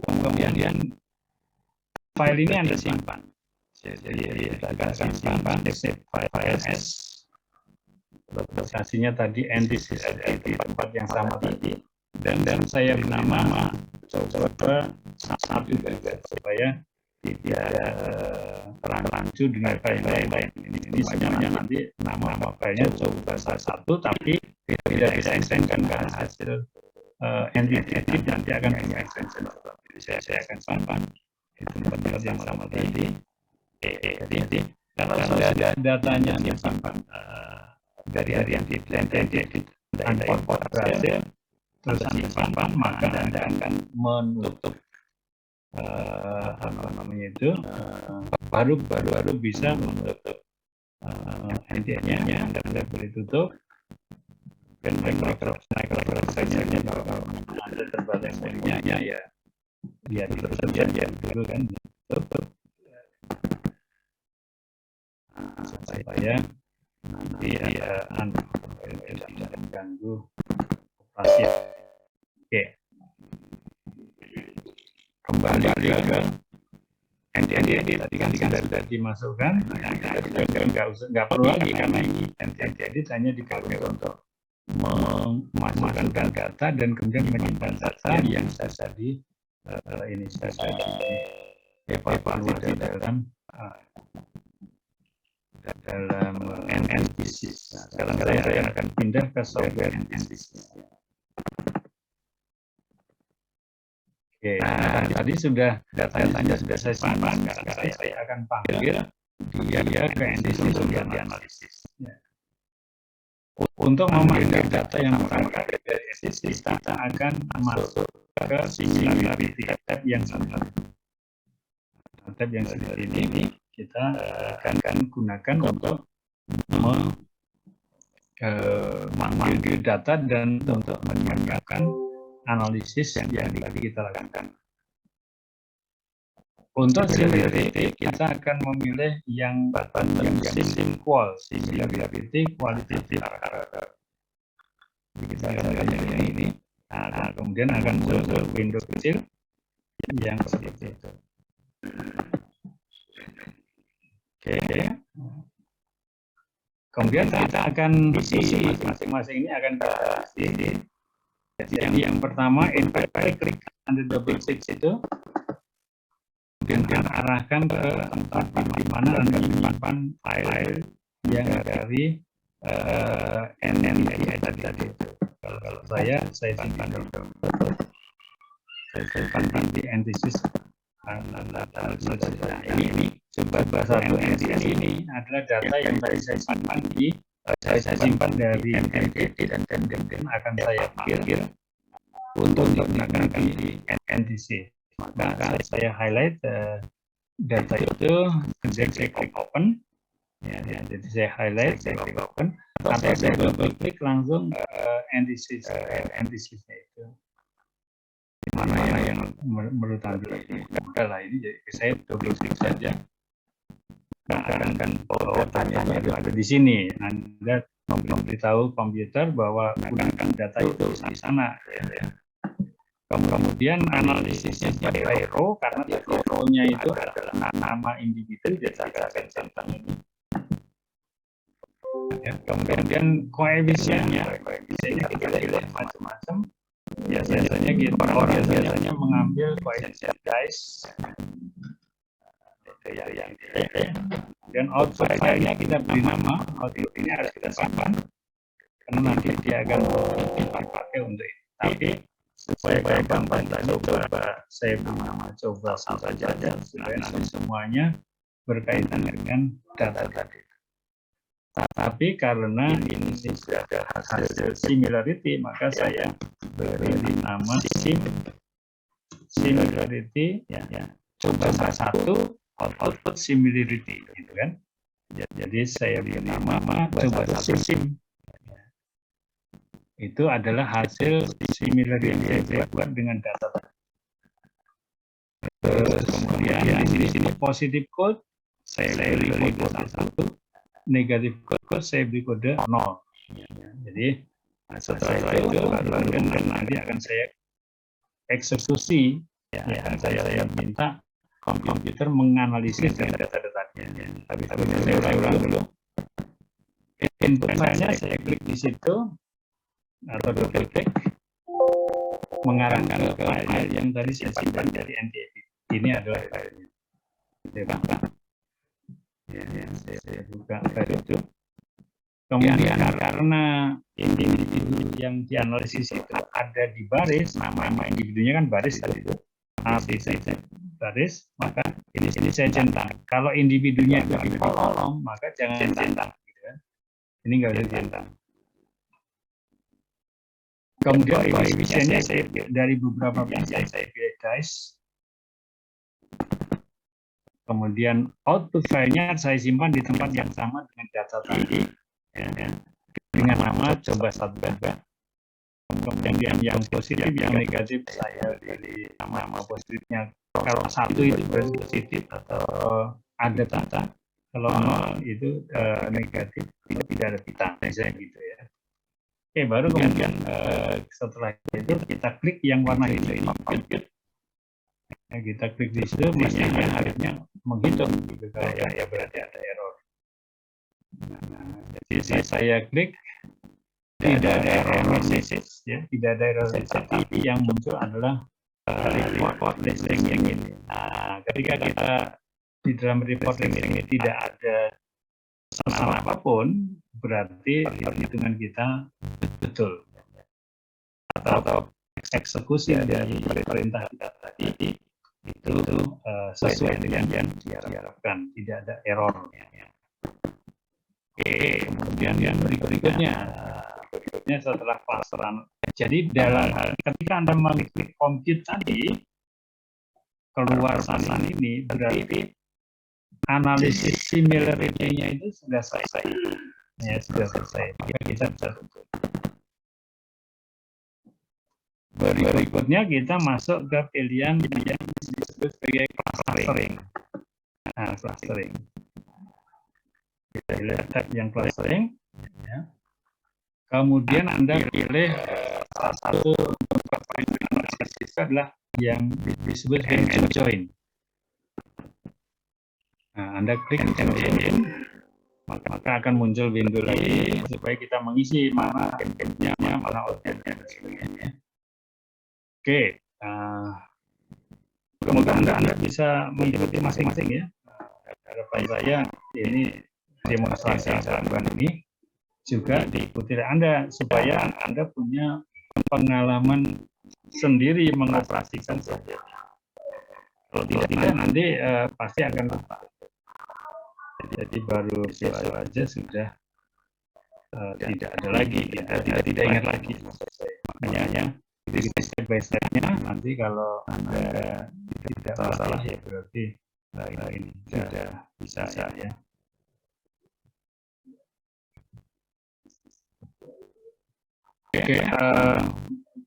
kemudian file ini Anda simpan. Jadi kita akan simpan file S. Lokasinya tadi NPSys di tempat yang sama tadi, dan saya beri nama coba satu juga supaya tidak rancu dengan file lain. Ini semuanya nanti nama filenya coba satu, tapi tidak bisa extension karena hasil entity nanti akan punya extension. Jadi saya akan simpan di tempat yang sama tadi. Jadi kalau sudah datanya disimpan dari harian edit Anda import berhasil, terus Anda simpan, maka Anda akan menutup baru bisa menutup entity-nya. Anda boleh tutup dan microprocessor-nya kalau Anda terbatas memorinya ya dia tutup saja dulu kan, tutup supaya nanti Anda tidak mengganggu operasi. Oke, kembali ke entity tadi kan sudah dimasukkan, nggak perlu lagi karena ini entity hanya dipakai untuk memasukkan data dan kemudian menyimpan data yang sudah di ini sudah evaluasi dalam NPSys. Sekarang saya akan pindah ke software NPSys. Oke, tadi sudah datanya sudah saya simpan. Sekarang saya akan panggil dia ke NPSys untuk dianalisis. Untuk memanggil data yang berangkat dari NPSys, kita akan masuk ke similarity tab yang seperti ini. Kita akan gunakan untuk memanggil data dan untuk menyiapkan analisis yang tadi kita lakukan. Untuk similarity, kita akan memilih yang SimQual, similarity qualitative. Kita akan pilih ini. Nah, kemudian akan muncul window kecil yang seperti itu. Oke. Kemudian kita akan isi masing-masing ini akan kita isi. Jadi yang pertama invite klik Anda double klik itu, kemudian arahkan ke tempat di mana Anda menyimpan file yang dari NNI tadi itu. Kalau saya simpan di NPSys. Ini coba satu entity ini adalah data yang tadi saya simpan dari NNT dan kemudian akan saya panggil untuk digunakan di NPSys. Maka saya highlight data itu, kemudian saya klik open. Jadi saya highlight, saya klik open, atau saya double klik langsung NPSys-nya itu. Mana yang menurut Anda mudah lah ini, jadi saya double klik saja. Akan datanya ada di sini. Anda memberitahu komputer bahwa gunakan data itu di sana. Kemudian analisisnya by row, karena row-nya itu adalah nama individu, jadi saya akan contoh ini. Kemudian koefisiennya kita pilih macam-macam. Biasanya orang biasanya mengambil koefisien dice itu yang dan output filenya kita beri nama. Output ini harus kita simpan karena nanti dia akan dipakai untuk ini. Tapi supaya gampang coba saya beri nama coba saja supaya nanti semuanya berkaitan dengan data tadi. Tapi karena ini sudah ada hasil similarity, maka saya beri nama similarity, coba satu output similarity, gitu kan? Jadi saya beri nama coba satu SIM. Itu adalah hasil similarity yang saya buat dengan data. Terus kemudian di sini positive code saya beri kode 1, negatif code saya beri kode 0. Jadi setelah itu nanti akan saya eksekusi, akan saya minta komputer menganalisis data-datanya. Tapi saya ulang dulu. Input filenya saya klik di situ atau double klik, mengarahkan ke file yang tadi saya simpan dari NTF. Ini adalah filenya. Saya buka file itu. Kemudian karena individu yang dianalisis itu ada di baris, nama individunya kan baris tadi itu, A, B, C, baris, maka ini saya centang. Kalau individunya di kolom, maka jangan centang. Gitu kan. Ini nggak bisa centang. Kemudian koefisiennya saya dari beberapa pilihan saya pilih dice. Kemudian output filenya saya simpan di tempat yang sama dengan data tadi. Dengan nama coba satu. Kemudian yang positif, yang negatif saya pilih nama positifnya. Kalau satu itu berarti positif atau ada data. Kalau nol itu negatif, tidak ada pita. Misalnya gitu ya. Oke, baru kemudian setelah itu kita klik yang warna hijau ini. Kita klik di situ, mestinya harusnya menghitung. Gitu. Kalau ya berarti ada error. Jadi saya klik, tidak ada error message, ya, tidak ada error message, tapi yang muncul adalah report listing ini. Nah, ketika kita di dalam report listing ini tidak ada salah apapun, berarti perhitungan kita betul. Atau eksekusi dari perintah kita tadi itu sesuai dengan yang diharapkan, tidak ada errornya. Oke, kemudian yang berikutnya setelah pelasaran. Jadi ketika Anda mengklik compute tadi, keluar sasaran ini berarti analisis similarity-nya itu sudah selesai. Ya, sudah selesai. Maka kita bisa tutup. Berikutnya kita masuk ke pilihan yang disebut sebagai clustering. Nah, clustering. Kita lihat tab yang clustering. Ya. Kemudian Anda pilih salah satu analisis itu adalah yang disebut and join. Nah, Anda klik and join, maka akan muncul window lagi supaya kita mengisi mana inputnya, mana outputnya dan sebagainya. Oke, kemudian Anda bisa mengikuti masing-masing ya. Harapan saya ini demonstrasi yang saya lakukan ini juga diikuti oleh Anda supaya Anda punya pengalaman sendiri mengoperasikan software. Kalau tidak nanti pasti akan lupa. Jadi baru besok aja sudah tidak ada lagi, kita tidak ingat lagi. Makanya di step by step-nya nanti kalau Anda tidak salah ya berarti ini sudah bisa ya. Oke,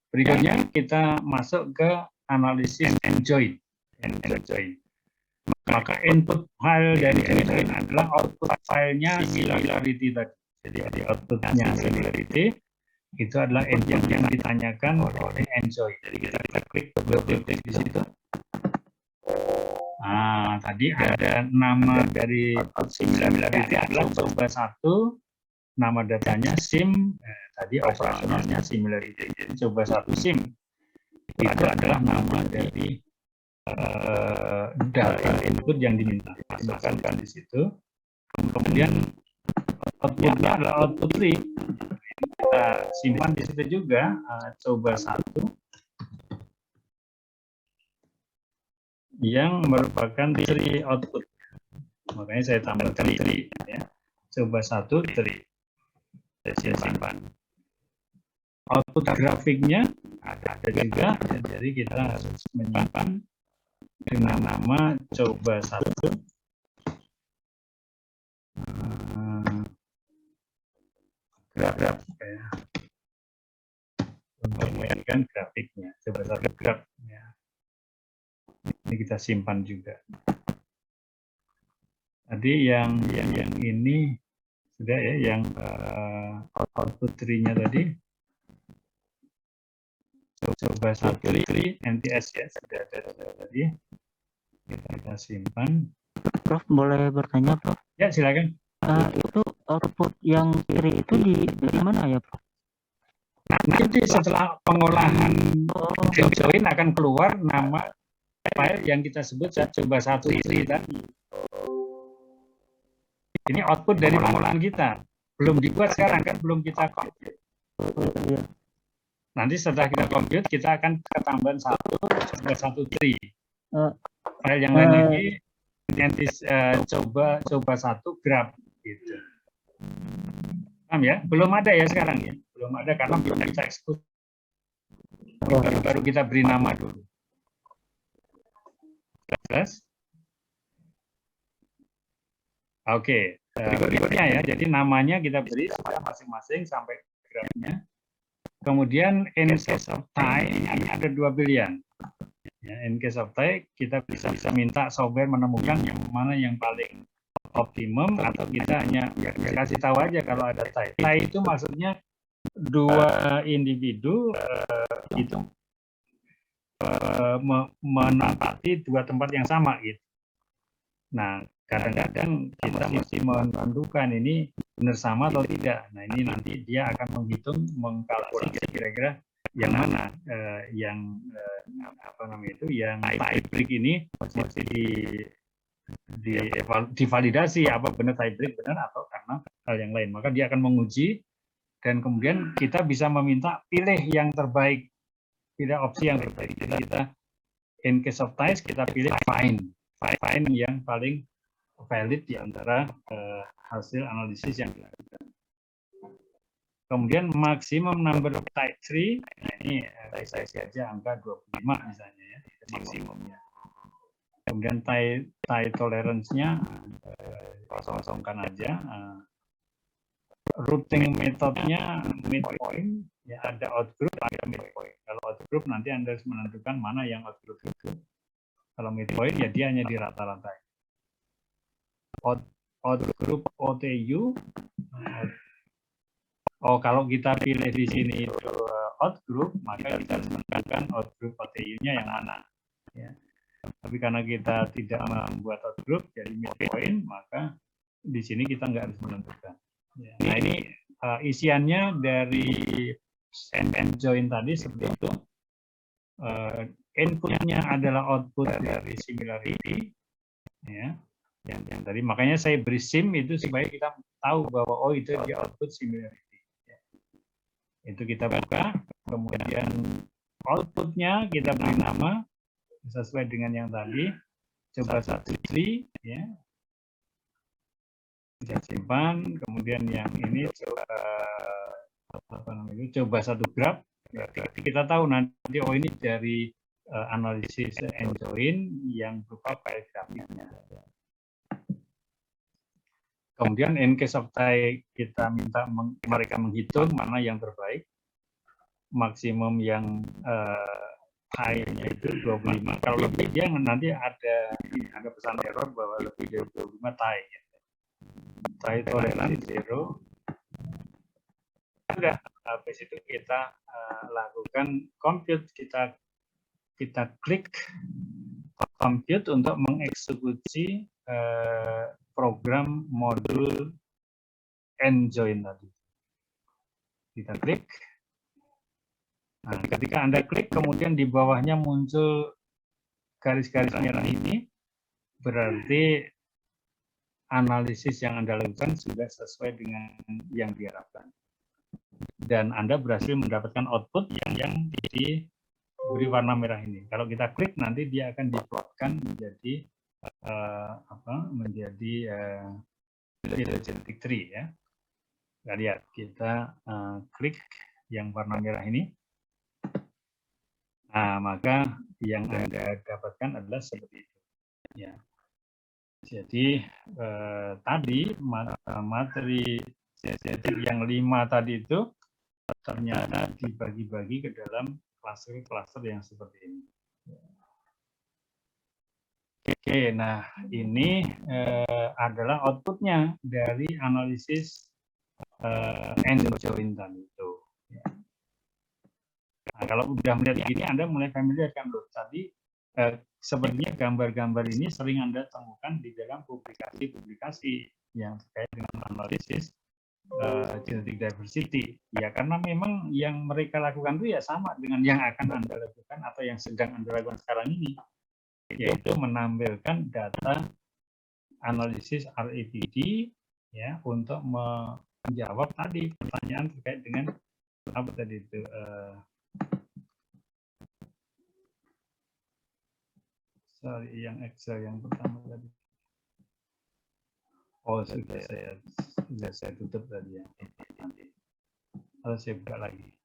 berikutnya kita masuk ke analisis and join. Maka input file dari join adalah output filenya similarity tadi. Jadi outputnya similarity itu adalah input yang ditanyakan oleh enjoy. Jadi kita klik klik di situ. Nah, tadi ada nama dari output similarity adalah coba satu. Nama datanya SIM, tadi operasionalnya similarity. Jadi coba satu SIM itu adalah nama dari data input yang diminta. Masukkan di situ. Kemudian outputnya adalah output tree. Kita simpan di situ juga. Coba satu yang merupakan tree output. Makanya saya tambahkan tree. Ya. Coba satu tree. Saya simpan. Output grafiknya ada juga, jadi kita harus menyimpan dengan nama coba satu. graf ya. Untuk memainkan grafiknya. Coba satu graf ya. Ini kita simpan juga. Tadi yang ini sudah ya, yang output tree-nya tadi. Coba satu tree NTS ya, sudah ada tadi. Kita simpan. Prof, boleh bertanya, Prof? Ya, silakan. Itu output yang kiri itu dari mana ya, Prof? Nanti setelah pengolahan join akan keluar nama file yang kita sebut coba satu tree tadi. Ini output dari pengolahan kita. Belum dibuat sekarang kan, belum kita compute. Nanti setelah kita compute, kita akan ketambahan satu tree. File yang lain lagi nanti coba satu graph gitu. Paham ya? Belum ada ya sekarang ya. Belum ada karena belum kita ekspos. Baru kita beri nama dulu. Jelas? Oke, berikutnya ya. Jadi namanya kita beri masing-masing sampai graphnya. Kemudian in case of tie ini ada 2 pilihan. Ya, in case of tie kita bisa minta software menemukan yang mana yang paling optimum, atau kita hanya kasih tahu aja kalau ada tie. Tie itu maksudnya dua individu itu menempati dua tempat yang sama gitu. Nah, kadang-kadang kita mesti menentukan ini benar sama atau tidak. Nah, ini nanti dia akan menghitung, mengkalkulasi kira-kira yang mana yang yang tie-break ini mesti divalidasi apa benar tie-break benar atau karena hal yang lain. Maka dia akan menguji dan kemudian kita bisa meminta pilih yang terbaik, pilih opsi yang terbaik. Jadi kita in case of ties kita pilih find yang paling valid di antara hasil analisis yang dilakukan. Kemudian maksimum number of type tree, nah ini saya saja angka 25 misalnya ya, itu maksimumnya. Kemudian tie tolerance-nya kosong-kosongkan aja. Routing metodenya midpoint, ya ada outgroup, ada midpoint. Kalau outgroup nanti Anda harus menentukan mana yang outgroup itu. Kalau midpoint ya dia hanya di rata-rata. Outgroup OTU. Oh, kalau kita pilih di sini itu outgroup, maka kita harus menentukan outgroup OTU-nya yang mana. Ya. Tapi karena kita tidak membuat outgroup jadi midpoint, maka di sini kita nggak harus menentukan. Ya. Nah, ini isiannya dari end join tadi seperti itu. Inputnya adalah output dari similarity. Ya. Yang tadi makanya saya beri sim itu supaya kita tahu bahwa oh itu dia output similarity. Itu kita buka, kemudian outputnya kita beri nama sesuai dengan yang tadi, coba satu tree, ya, kita simpan. Kemudian yang ini coba satu graph. Kita tahu nanti oh ini dari analisis end join yang berupa file grafiknya. Kemudian in case of tie kita minta mereka menghitung mana yang terbaik. Maksimum yang tie-nya itu 25. Kalau lebih dia nanti ada pesan error bahwa lebih dari 25 tie. Tie tolerance 0. Sudah, habis itu kita lakukan compute, kita klik compute untuk mengeksekusi program modul end join tadi. Kita klik. Nah, ketika Anda klik, kemudian di bawahnya muncul garis-garis merah ini, berarti analisis yang Anda lakukan sudah sesuai dengan yang diharapkan. Dan Anda berhasil mendapatkan output yang diberi warna merah ini. Kalau kita klik, nanti dia akan diplotkan menjadi phylogenetic tree ya. Kita lihat, kita klik yang warna merah ini. Nah, maka yang Anda dapatkan adalah seperti itu. Ya. Jadi tadi materi genetik yang 5 tadi itu ternyata dibagi-bagi ke dalam klaster-klaster yang seperti ini. Oke, nah ini adalah outputnya dari analisis end join tadi itu. Nah, kalau udah melihat ini, Anda mulai familiar kan loh. Tadi sebenarnya gambar-gambar ini sering Anda temukan di dalam publikasi-publikasi yang terkait dengan analisis genetic diversity. Ya, karena memang yang mereka lakukan itu ya sama dengan yang akan Anda lakukan atau yang sedang Anda lakukan sekarang ini, yaitu menampilkan data analisis RAPD ya untuk menjawab tadi pertanyaan terkait dengan apa tadi itu sorry, yang Excel yang pertama tadi. Oh, sudah saya tutup tadi ya. Nanti harus saya buka lagi.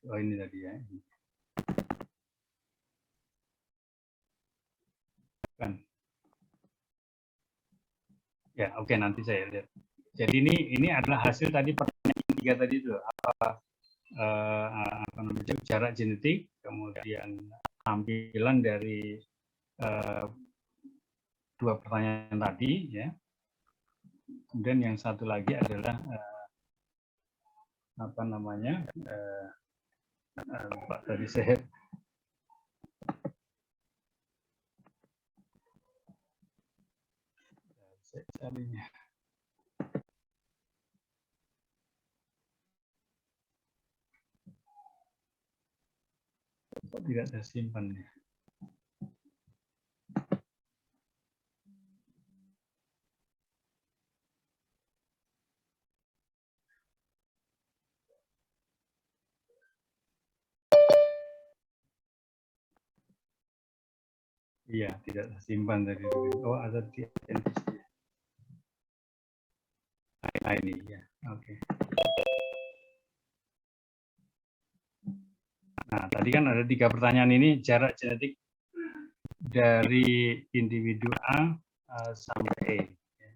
Oh, ini tadi ya. Kan. Ya, oke, nanti saya lihat. Jadi ini adalah hasil tadi pertanyaan 3 tadi itu apa namanya jarak genetik, kemudian tampilan dari 2 pertanyaan tadi ya. Kemudian yang satu lagi adalah apa namanya Pak tadi saya carinya. Kok tidak tersimpan ya? Iya, tidak tersimpan tadi. Oh, ada di nah, ini ya. Oke. Nah, tadi kan ada 3 pertanyaan ini, jarak genetik dari individu A sampai E.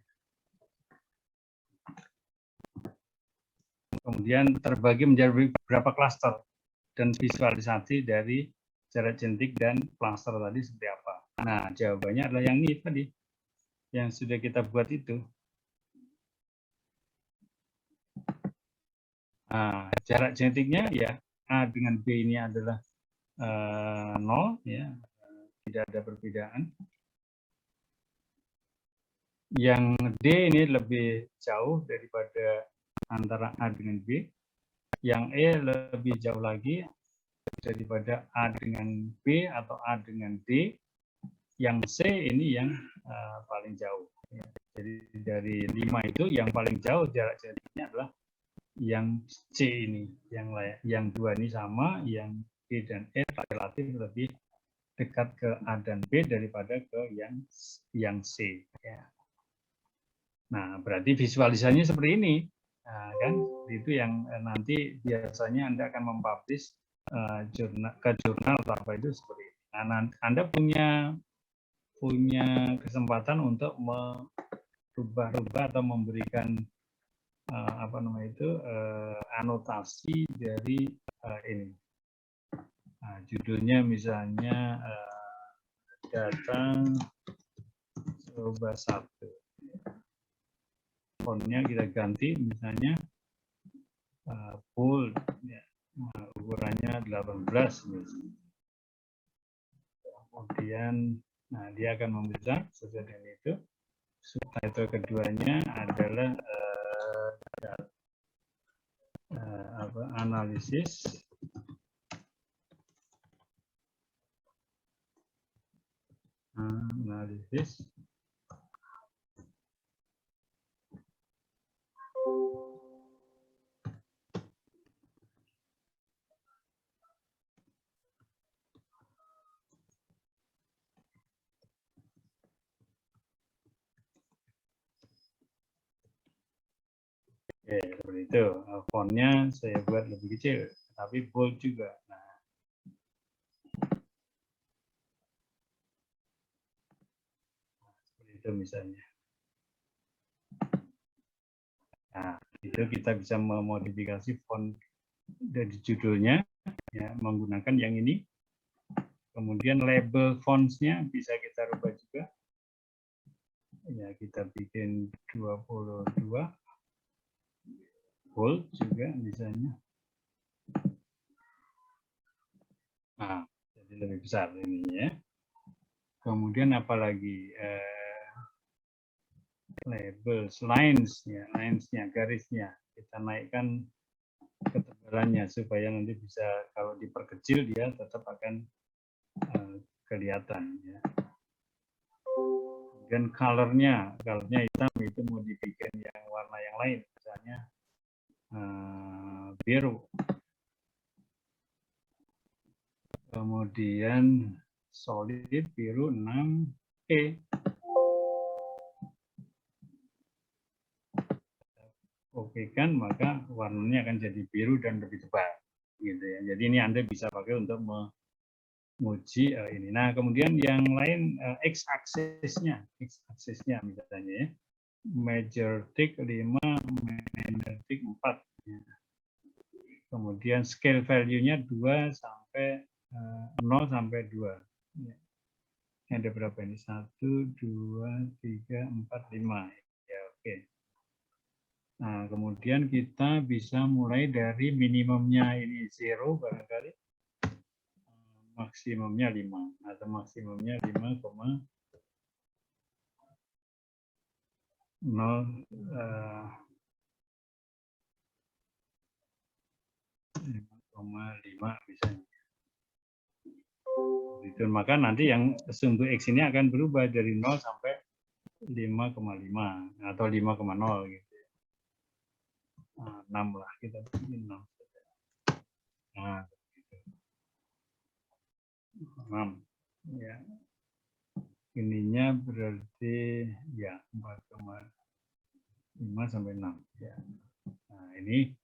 Kemudian terbagi menjadi berapa klaster dan visualisasi dari jarak genetik dan klaster tadi seperti apa. Nah, jawabannya adalah yang ini tadi, yang sudah kita buat itu. Nah, jarak genetiknya ya A dengan B ini adalah 0, ya, tidak ada perbedaan. Yang D ini lebih jauh daripada antara A dengan B. Yang E lebih jauh lagi daripada A dengan B atau A dengan D. Yang C ini yang paling jauh. Jadi dari 5 itu yang paling jauh jarak genetiknya adalah yang C ini. Yang 2 ini sama, yang B dan E relatif lebih dekat ke A dan B daripada ke yang C. Ya. Nah, berarti visualisasinya seperti ini. Nah, kan itu yang nanti biasanya Anda akan mempublish ke jurnal atau apa itu seperti ini. Nah, Anda punya kesempatan untuk merubah-rubah atau memberikan apa namanya itu anotasi dari ini. Nah, judulnya misalnya data coba 1. Fontnya kita ganti misalnya bold, ya. Nah, ukurannya 18 misalnya. Kemudian nah dia akan membaca sesuai dengan itu. Subtitle keduanya adalah analisis itu fontnya saya buat lebih kecil, tapi bold juga. Nah, seperti itu misalnya. Nah, itu kita bisa memodifikasi font dari judulnya, ya, menggunakan yang ini. Kemudian label fonts-nya bisa kita rubah juga. Ya, kita bikin 22. Bold juga misalnya. Nah, jadi lebih besar ini ya. Kemudian apalagi label lines ya, lines-nya, garisnya kita naikkan ketebalannya supaya nanti bisa kalau diperkecil dia tetap akan kelihatan ya. Dan colornya hitam, itu mau dibikin yang warna yang lain, misalnya biru. Kemudian solid biru 6E. Oke kan, maka warnanya akan jadi biru dan lebih tebal, gitu ya. Jadi ini Anda bisa pakai untuk menguji ini. Nah, kemudian yang lain x-axis-nya misalnya ya. Major tick 5, minor tick 4. Ya. Kemudian scale value-nya 2 sampai 0 sampai 2. Ya. Ada berapa ini? 1, 2, 3, 4, 5. Ya, oke. Nah, kemudian kita bisa mulai dari minimumnya ini 0 barangkali, maksimumnya 5 atau maksimumnya 5,0 5,5 misalnya. Itu maka nanti yang sumbu X ini akan berubah dari 0 sampai 5,5 atau 5,0 gitu. Nah, 6 lah, kita bikin 6. Nah, gitu. 6. Ya. Ininya berarti ya 4,5 sampai 6 ya. Nah, ini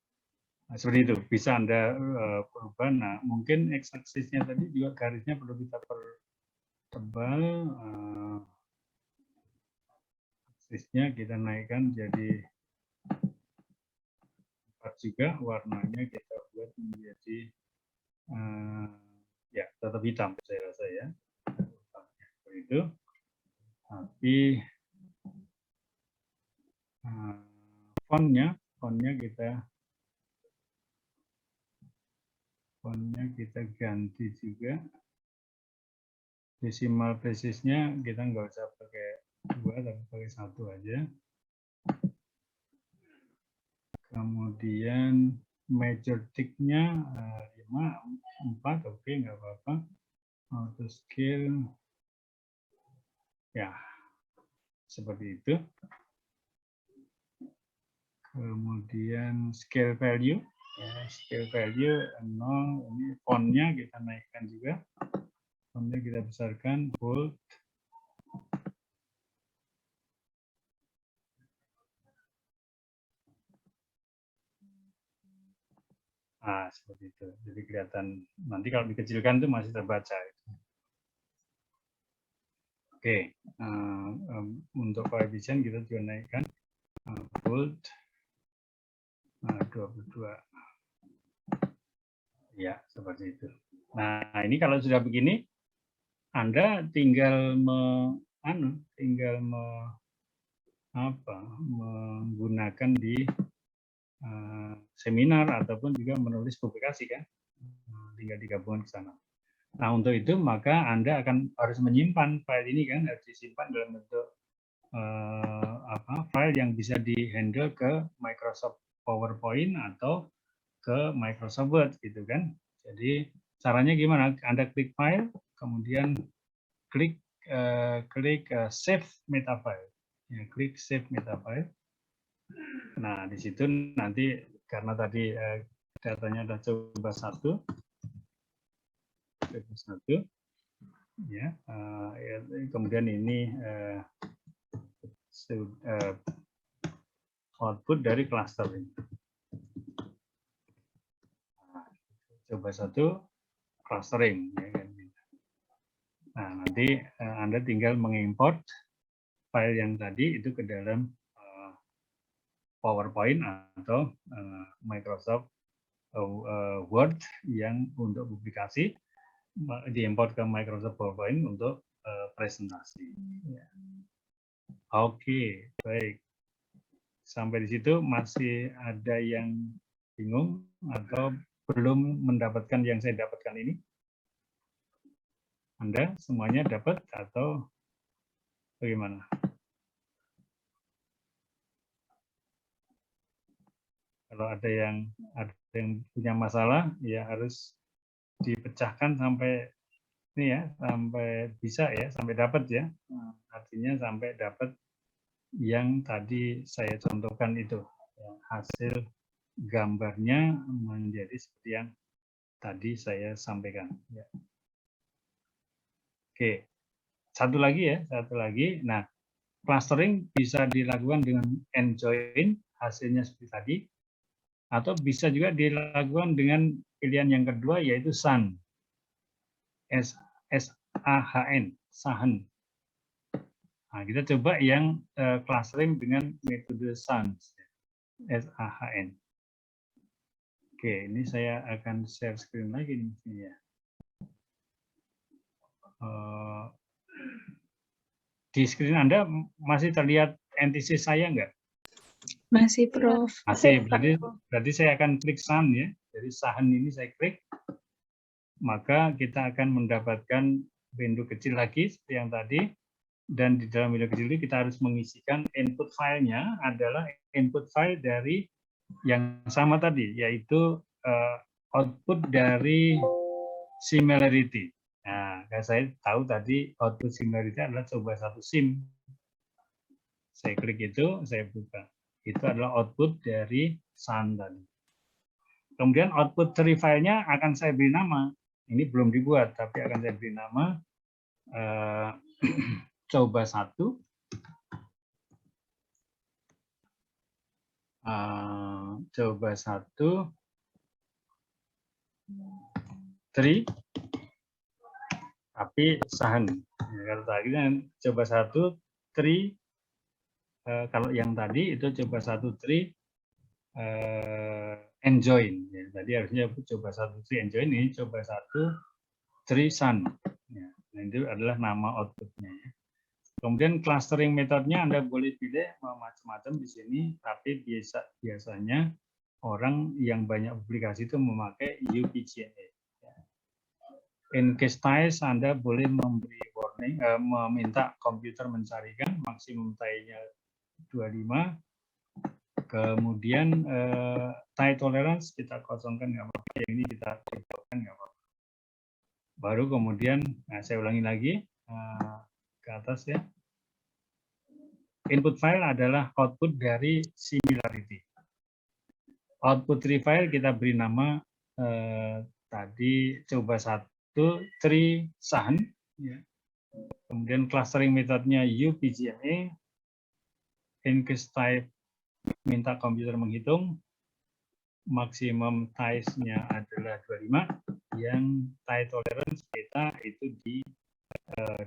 seperti itu bisa Anda perubah. Nah, mungkin x-axis-nya tadi juga garisnya perlu kita pertebal. Axisnya kita naikkan jadi 4 juga, warnanya kita buat menjadi ya tetap hitam saya rasa ya. Seperti itu. Tapi fontnya kita ganti juga. Decimal places-nya kita nggak usah pakai 2 tapi pakai 1 aja. Kemudian major tick-nya 5, 4, oke, nggak apa-apa. Auto scale ya seperti itu. Kemudian scale value ya, scale value 0, ini fontnya kita naikkan juga, fontnya kita besarkan, bold. Nah, seperti itu. Jadi kelihatan nanti kalau dikecilkan itu masih terbaca. Oke, untuk koefisien kita juga naikkan bold 22. Ya, seperti itu. Nah, ini kalau sudah begini, Anda tinggal menggunakan di seminar ataupun juga menulis publikasi kan, tinggal digabungkan ke sana. Nah, untuk itu maka Anda harus menyimpan file ini kan, harus disimpan dalam bentuk file yang bisa di-handle ke Microsoft PowerPoint atau ke Microsoft Word gitu kan. Jadi caranya gimana? Anda klik file, kemudian klik save metafile. Ya, klik save metafile. Nah, di situ nanti karena tadi datanya ada coba 1, ya, kemudian ini output dari cluster ini. Coba 1 clustering. Ya kan? Nah, nanti Anda tinggal mengimport file yang tadi itu ke dalam PowerPoint atau Microsoft Word yang untuk publikasi, diimport ke Microsoft PowerPoint untuk presentasi. Ya. Oke, baik. Sampai di situ masih ada yang bingung atau belum mendapatkan yang saya dapatkan ini? Anda semuanya dapat atau bagaimana? Kalau ada yang punya masalah, ya harus dipecahkan sampai ini ya, sampai bisa ya, sampai dapat ya. Artinya sampai dapat yang tadi saya contohkan itu, hasil gambarnya menjadi seperti yang tadi saya sampaikan. Ya. Oke, satu lagi. Nah, clustering bisa dilakukan dengan end join, hasilnya seperti tadi, atau bisa juga dilakukan dengan pilihan yang kedua, yaitu SAHN. S-A-H-N, SAHN. Nah, kita coba yang clustering dengan metode SAHN. S-A-H-N. Oke, ini saya akan share screen lagi nih. Di screen Anda masih terlihat NTC saya nggak? Masih, Prof. Masih, berarti saya akan klik SAHN ya. Jadi SAHN ini saya klik, maka kita akan mendapatkan window kecil lagi seperti yang tadi. Dan di dalam window kecil ini kita harus mengisikan input filenya adalah input file dari yang sama tadi, yaitu output dari similarity. Nah, saya tahu tadi output similarity adalah coba 1 sim. Saya klik itu, saya buka. Itu adalah output dari SAHN tadi. Kemudian output dari filenya akan saya beri nama. Ini belum dibuat, tapi akan saya beri nama coba 1. Coba 1 tree, tapi SAHN. Ya, kalau tadi kan coba 1 tree, kalau yang tadi itu coba 1 tree and join. Ya, tadi harusnya coba 1 tree and join, ini coba 1 tree SAHN. Ya, nah itu adalah nama outputnya. Ya. Kemudian clustering metodenya Anda boleh pilih macam-macam di sini, tapi biasanya orang yang banyak publikasi itu memakai UPGMA. In case ties, Anda boleh memberi warning, meminta komputer mencarikan maksimum tie-nya 25. Kemudian tie tolerance kita kosongkan nggak apa-apa, yang ini kita ciptakan nggak apa-apa. Baru kemudian, saya ulangi lagi ke atas ya. Input file adalah output dari similarity. Output tree file kita beri nama tadi coba 1 tree SAHN. Ya. Kemudian clustering metodenya UPGMA. In case type minta komputer menghitung. Maksimum ties-nya adalah 25. Yang tie tolerance kita itu di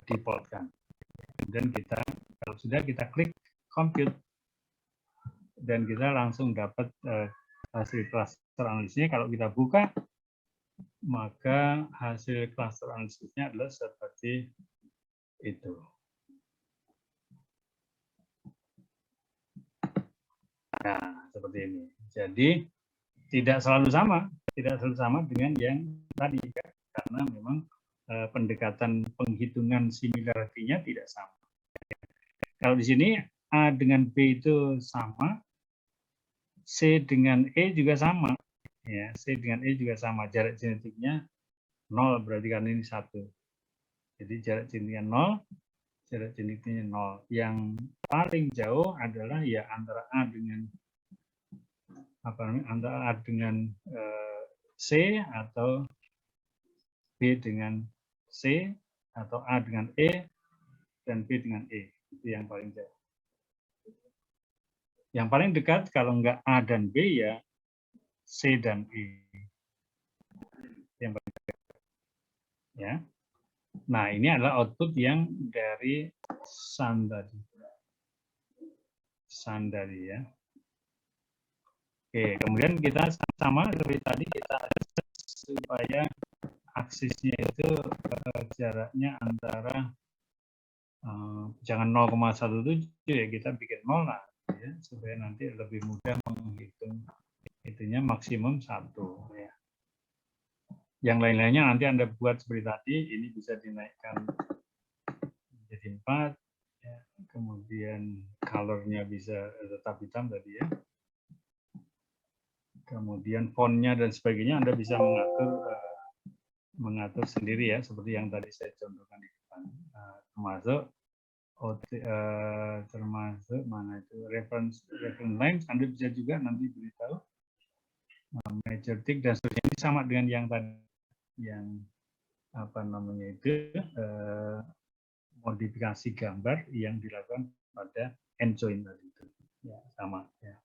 default-kan. Kemudian kita, kalau sudah kita klik compute dan kita langsung dapat hasil cluster analisisnya. Kalau kita buka, maka hasil cluster analisisnya adalah seperti itu. Nah, seperti ini. Jadi tidak selalu sama dengan yang tadi, karena memang pendekatan penghitungan similarity-nya tidak sama. Kalau di sini A dengan B itu sama, C dengan E juga sama. Ya, C dengan E juga sama. Jarak genetiknya 0, berarti kan ini 1. Jadi jarak genetiknya 0, jarak genetiknya 0. Yang paling jauh adalah ya antara A dengan antara A dengan C atau B dengan C atau A dengan E dan B dengan E. Itu yang paling jauh. Yang paling dekat kalau enggak A dan B ya C dan E. ya. Nah, ini adalah output yang dari Sun tadi. Sun tadi ya. Oke, kemudian kita sama seperti tadi kita adjust supaya aksisnya itu jaraknya antara jangan 0,17 ya, kita bikin 0 lah ya, supaya nanti lebih mudah menghitung itunya maksimum 1 ya. Yang lain-lainnya nanti Anda buat seperti tadi, ini bisa dinaikkan menjadi 4 ya. Kemudian color-nya bisa tetap hitam tadi ya. Kemudian font-nya dan sebagainya Anda bisa mengatur sendiri ya, seperti yang tadi saya contohkan di depan. Termasuk mana itu reference lines, Anda bisa juga nanti beritahu major tick dan seterusnya. Ini sama dengan yang tadi, yang apa namanya itu modifikasi gambar yang dilakukan pada end join tadi itu ya, sama ya.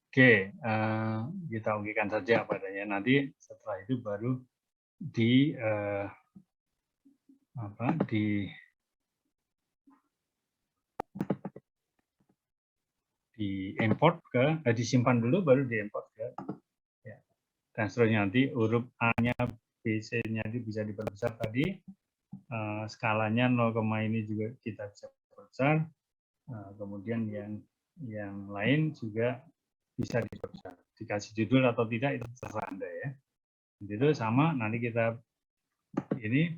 Oke, kita ugikan saja padanya, nanti setelah itu baru di import ke disimpan dulu baru diimport ke ya. Dan seterusnya nanti huruf A-nya, B-C-nya bisa diperbesar tadi, skalanya 0, ini juga kita bisa perbesar, kemudian yang lain juga bisa diperbesar, dikasih judul atau tidak itu terserah Anda ya. Itu sama, nanti kita ini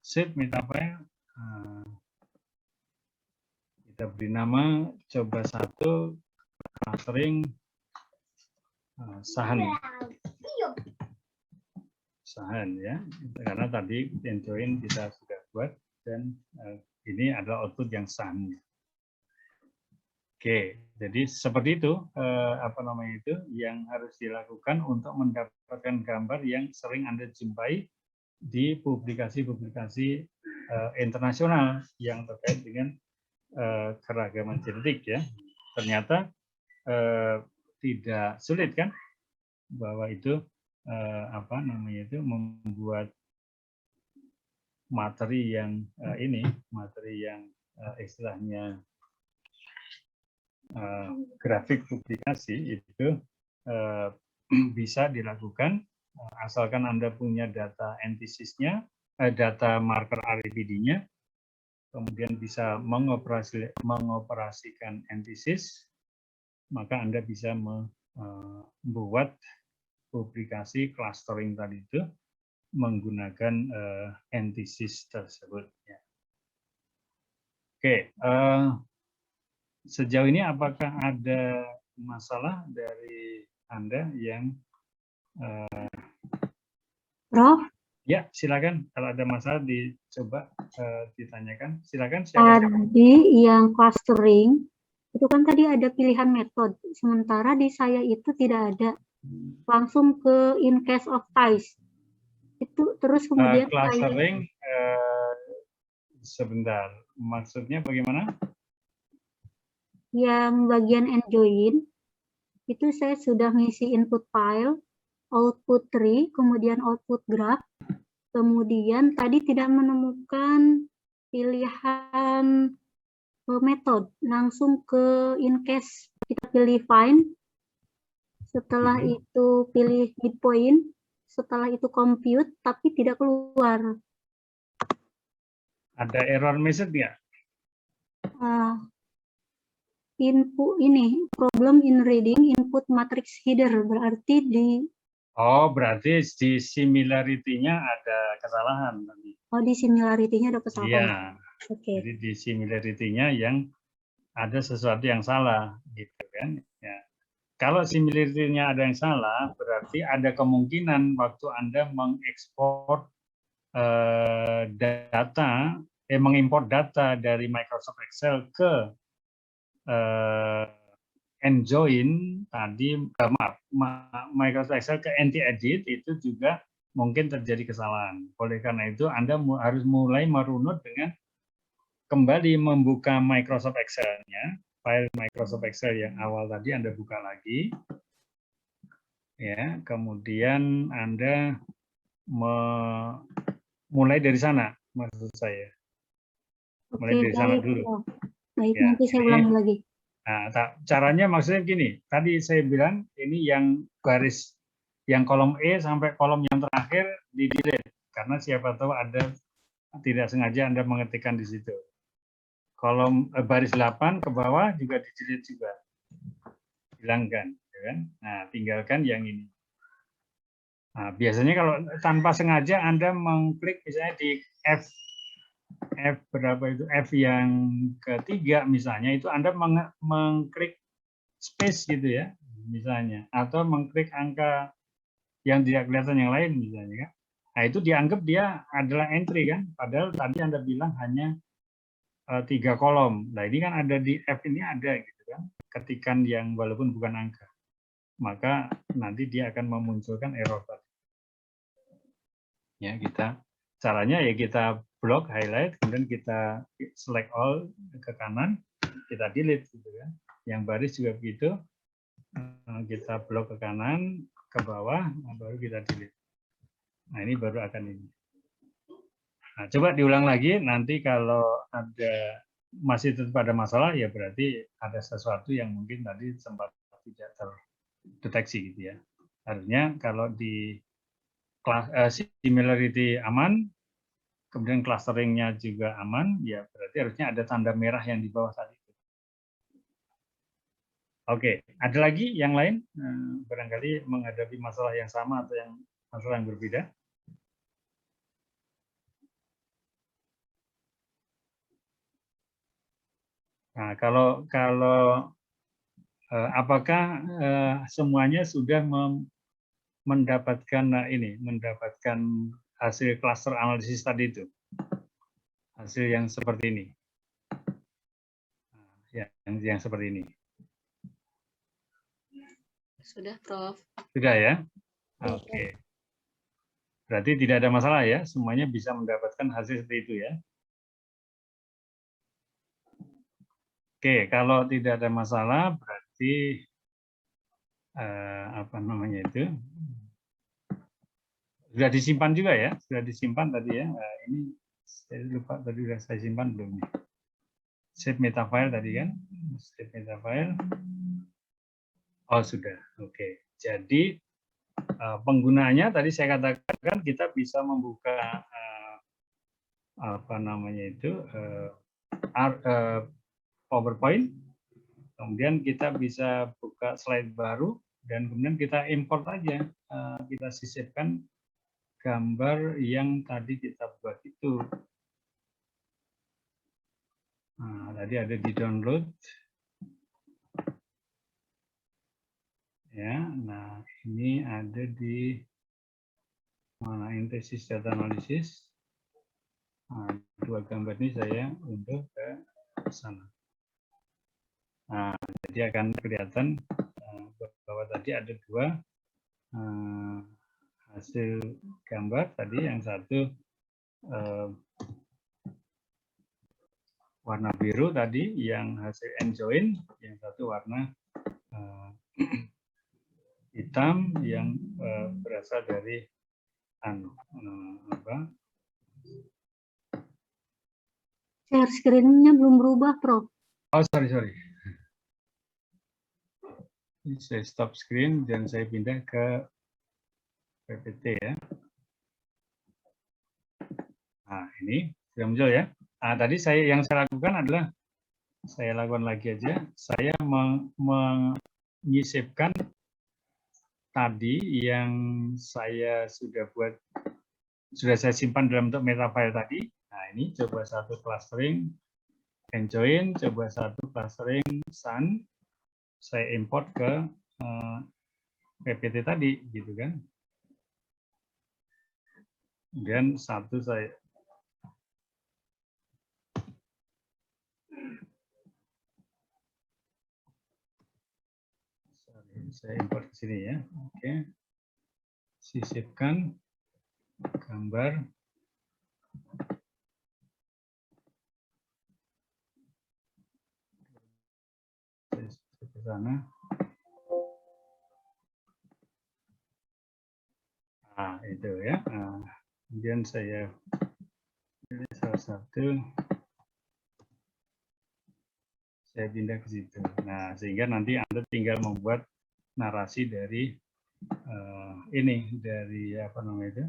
save metafile, kita beri nama coba 1 clustering sahan ya, karena tadi join kita sudah buat dan ini adalah output yang sahan. Oke, jadi seperti itu apa namanya itu yang harus dilakukan untuk mendapatkan gambar yang sering Anda jumpai di publikasi-publikasi internasional yang terkait dengan keragaman genetik ya. Ternyata tidak sulit kan, bahwa itu apa namanya itu membuat materi yang materi yang istilahnya grafik publikasi itu bisa dilakukan asalkan Anda punya data antisisnya, data marker RFID-nya, kemudian bisa mengoperasikan antisis, maka Anda bisa membuat publikasi clustering tadi itu menggunakan antisis tersebut. Ya. Oke, sejauh ini apakah ada masalah dari Anda yang Prof? Ya, silakan. Kalau ada masalah dicoba ditanyakan. Silakan. Tadi yang clustering itu kan tadi ada pilihan metode, sementara di saya itu tidak ada. Langsung ke in case of ties. Itu terus kemudian clustering sebentar. Maksudnya bagaimana? Yang bagian end join itu saya sudah mengisi input file, output tree, kemudian output graph. Kemudian tadi tidak menemukan pilihan metode, langsung ke in case kita pilih find, setelah itu pilih midpoint, setelah itu compute, tapi tidak keluar. Ada error message nggak? Input ini problem in reading input matrix header, berarti di berarti di similarity-nya ada kesalahan tadi. di similarity-nya ada kesalahan. Iya. Oke. Jadi di similarity-nya yang ada sesuatu yang salah gitu kan. Ya. Kalau similarity-nya ada yang salah, berarti ada kemungkinan waktu Anda mengekspor mengimport data dari Microsoft Excel ke Enjoin tadi, Microsoft Excel ke anti-edit itu juga mungkin terjadi kesalahan. Oleh karena itu Anda harus mulai merunut dengan kembali membuka Microsoft Excel-nya, file Microsoft Excel yang awal tadi Anda buka lagi, ya. Kemudian Anda mulai dari sana, maksud saya. Mulai Oke, dari sana baik, dulu. Prof. Baik, Ya, nanti saya ini, ulangi lagi. nah, caranya maksudnya gini. Tadi saya bilang ini yang baris, yang kolom E sampai kolom yang terakhir di delete karena siapa tahu ada tidak sengaja Anda mengetikkan di situ. Kolom baris 8 ke bawah juga di delete juga. Hilangkan, ya kan? Nah, tinggalkan yang ini. Nah, biasanya kalau tanpa sengaja Anda mengklik misalnya di F berapa itu, F yang ketiga misalnya, itu Anda mengklik space gitu ya, misalnya, atau mengklik angka yang tidak kelihatan yang lain misalnya kan. Nah, itu dianggap dia adalah entry kan, padahal tadi Anda bilang hanya 3 kolom. Nah, ini kan ada di F ini ada gitu kan, ketikan yang walaupun bukan angka. Maka nanti dia akan memunculkan error tadi. Ya, caranya ya kita blok, highlight, kemudian kita select all ke kanan, kita delete gitu kan. Yang baris juga begitu, kita blok ke kanan, ke bawah, baru kita delete. Nah, ini baru akan ini. Nah, coba diulang lagi, nanti kalau ada masih tetap ada masalah, ya berarti ada sesuatu yang mungkin tadi sempat tidak terdeteksi gitu ya. Harusnya kalau di similarity aman, kemudian clusteringnya juga aman, ya berarti harusnya ada tanda merah yang di bawah tadi. Oke, ada lagi yang lain barangkali menghadapi masalah yang sama atau yang masalah yang berbeda? Nah, kalau apakah semuanya sudah mendapatkan mendapatkan hasil cluster analisis tadi itu, hasil yang seperti ini, yang seperti ini? Sudah, Prof. Sudah ya? Oke. Berarti tidak ada masalah ya, semuanya bisa mendapatkan hasil seperti itu ya. Oke, kalau tidak ada masalah berarti apa namanya itu? Sudah disimpan juga ya? Sudah disimpan tadi ya. Ini saya lupa tadi sudah saya simpan belum nih. Save meta file tadi kan? Save meta file. Oh, sudah. Oke. Jadi penggunaannya tadi saya katakan kita bisa membuka apa namanya itu PowerPoint, kemudian kita bisa buka slide baru dan kemudian kita import aja, kita sisipkan gambar yang tadi kita buat itu. Nah, tadi ada di download. Ya, nah ini ada di mana, Intesis Data Analysis. Nah, 2 gambar ini saya unduh ke sana. Nah, jadi akan kelihatan bahwa tadi ada 2 hasil gambar tadi, yang satu warna biru tadi yang hasil end join, yang satu warna hitam yang berasal dari Share screen-nya belum berubah, Prof. Oh, sorry. Saya stop screen dan saya pindah ke PPT ya. Nah, ini sudah muncul ya. Nah, tadi yang saya lakukan adalah saya lakukan lagi aja. Saya menyisipkan tadi yang saya sudah buat, sudah saya simpan dalam bentuk meta file tadi. Nah, ini coba satu clustering and join, coba satu clustering sun, saya import ke PPT tadi, gitu kan. Dan satu saya import ke sini ya. Oke. Sisipkan gambar. Ke sana. itu ya. Kemudian saya pilih salah satu, saya pindah ke situ. Nah, sehingga nanti Anda tinggal membuat narasi dari ini, dari apa namanya itu,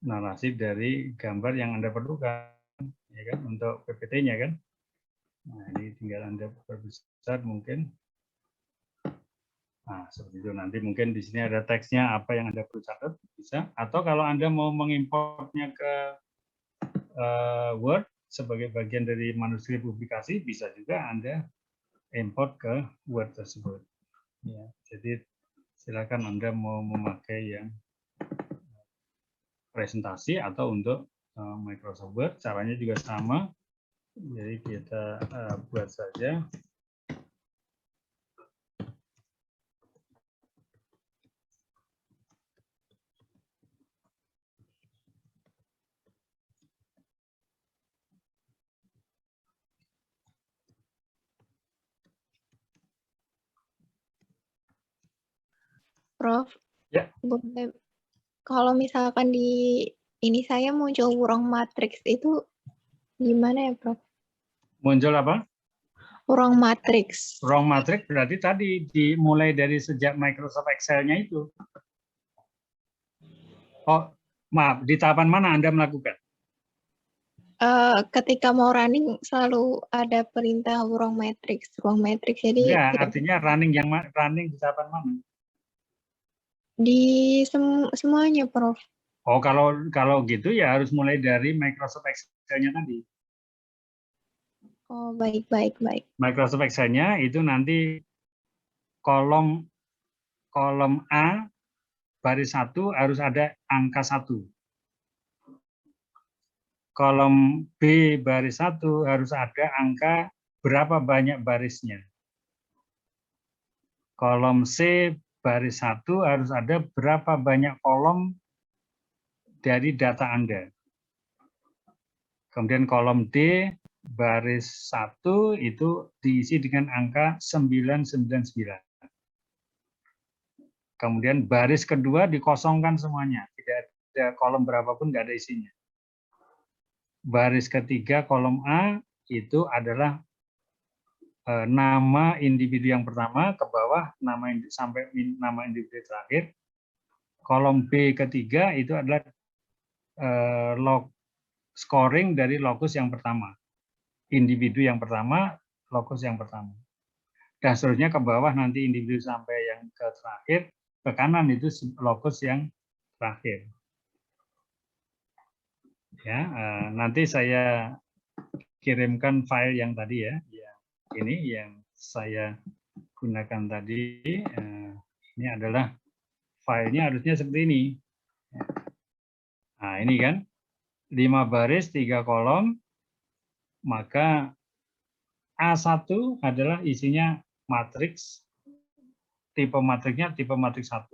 narasi dari gambar yang Anda perlukan, ya kan, untuk PPT-nya kan. Nah, ini tinggal Anda perbesar mungkin. Nah, seperti itu. Nanti mungkin di sini ada teksnya, apa yang Anda perlu catat, bisa. Atau kalau Anda mau mengimportnya ke Word sebagai bagian dari manuskrip publikasi, bisa juga Anda import ke Word tersebut. Ya, jadi silakan Anda mau memakai yang presentasi atau untuk Microsoft Word, caranya juga sama. Jadi kita buat saja. Prof, Ya. boleh, kalau misalkan di ini saya muncul wrong matrix itu gimana ya, Prof? Muncul apa? Wrong matrix. Wrong matrix berarti tadi dimulai dari sejak Microsoft Excel-nya itu. Oh, maaf, di tahapan mana Anda melakukan? Ketika mau running selalu ada perintah wrong matrix. Jadi Enggak, artinya running di tahapan mana? di semuanya, Prof. Oh, kalau gitu ya harus mulai dari Microsoft Excel-nya tadi. Oh, baik. Microsoft Excel-nya itu nanti kolom A baris 1 harus ada angka 1. Kolom B baris 1 harus ada angka berapa banyak barisnya. Kolom C baris 1 harus ada berapa banyak kolom dari data Anda. Kemudian kolom D baris 1 itu diisi dengan angka 999. Kemudian baris kedua dikosongkan semuanya, tidak ada kolom berapapun, nggak ada isinya. Baris ketiga kolom A itu adalah nama individu yang pertama ke bawah, sampai nama individu terakhir. Kolom B ketiga itu adalah scoring dari lokus yang pertama, individu yang pertama, lokus yang pertama. Dan seterusnya ke bawah nanti individu sampai yang ke terakhir, ke kanan itu lokus yang terakhir. Ya, nanti saya kirimkan file yang tadi ya, ini yang saya gunakan tadi. Ini adalah filenya harusnya seperti ini. Nah, ini kan 5 baris 3 kolom, maka A1 adalah isinya matriks, tipe matriksnya tipe matriks 1.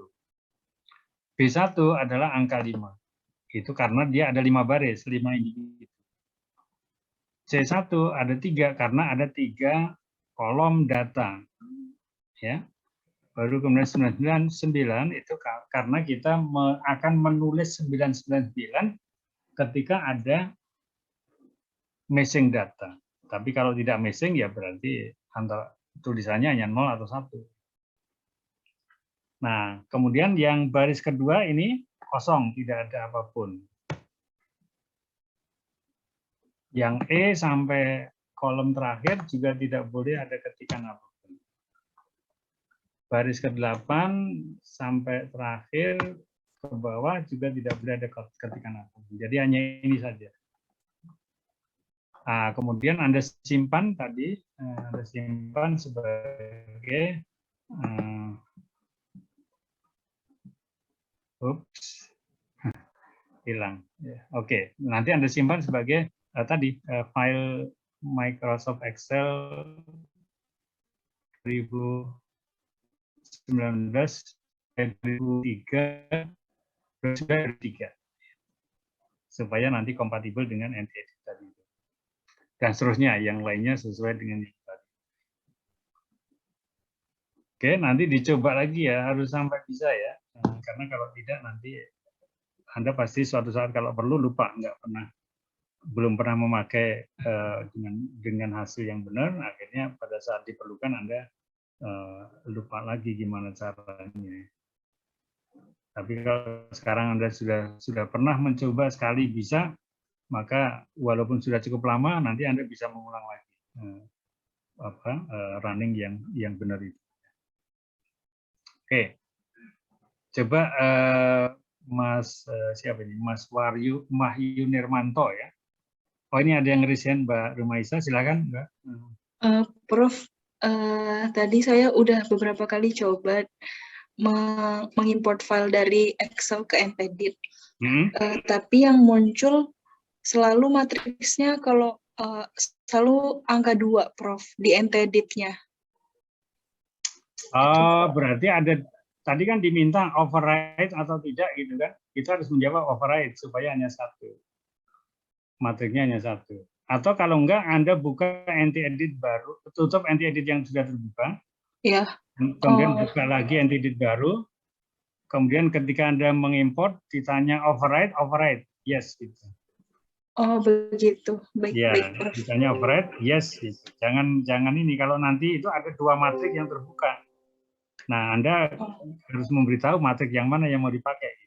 B1 adalah angka 5. Itu karena dia ada 5 baris, 5 individu. C1 ada 3 karena ada 3 kolom data. Ya. Baru kemudian 999 itu karena kita akan menulis 999 ketika ada missing data. Tapi kalau tidak missing ya berarti antara tulisannya hanya 0 atau 1. Nah, kemudian yang baris kedua ini kosong, tidak ada apapun. Yang E sampai kolom terakhir juga tidak boleh ada ketikan apapun. Baris ke-8 sampai terakhir ke bawah juga tidak boleh ada ketikan apapun. Jadi hanya ini saja. Nah, kemudian Anda simpan tadi, Anda simpan sebagai hilang. Oke, nanti Anda simpan sebagai tadi file Microsoft Excel 2019 2003 supaya nanti kompatibel dengan NTEDIT tadi. Dan seterusnya yang lainnya sesuai dengan yang tadi. Oke, nanti dicoba lagi ya, harus sampai bisa ya. Karena kalau tidak nanti Anda pasti suatu saat kalau perlu lupa, belum pernah memakai dengan hasil yang benar, akhirnya pada saat diperlukan Anda lupa lagi gimana caranya. Tapi kalau sekarang Anda sudah pernah mencoba sekali bisa, maka walaupun sudah cukup lama, nanti Anda bisa mengulang lagi running yang benar itu. Oke, coba Mas siapa ini? Mas Mahyu Nirmanto ya. Oh ini ada yang resign Mbak Rumaisa, silakan Mbak. Prof, tadi saya udah beberapa kali coba mengimport file dari Excel ke NTedit, tapi yang muncul selalu matriksnya kalau selalu angka 2, Prof, di NTedit-nya. Oh, berarti ada tadi kan diminta override atau tidak gitu kan? Kita harus menjawab override supaya hanya satu. Matriknya hanya satu. Atau kalau enggak Anda buka NTedit baru, tutup NTedit yang sudah terbuka. Ya. Kemudian buka lagi NTedit baru. Kemudian ketika Anda mengimport ditanya override, yes gitu. Oh, begitu. Baik, ya, baik, Prof. ditanya override, yes gitu. Jangan ini kalau nanti itu ada dua matrik yang terbuka. Nah, Anda harus memberitahu matrik yang mana yang mau dipakai.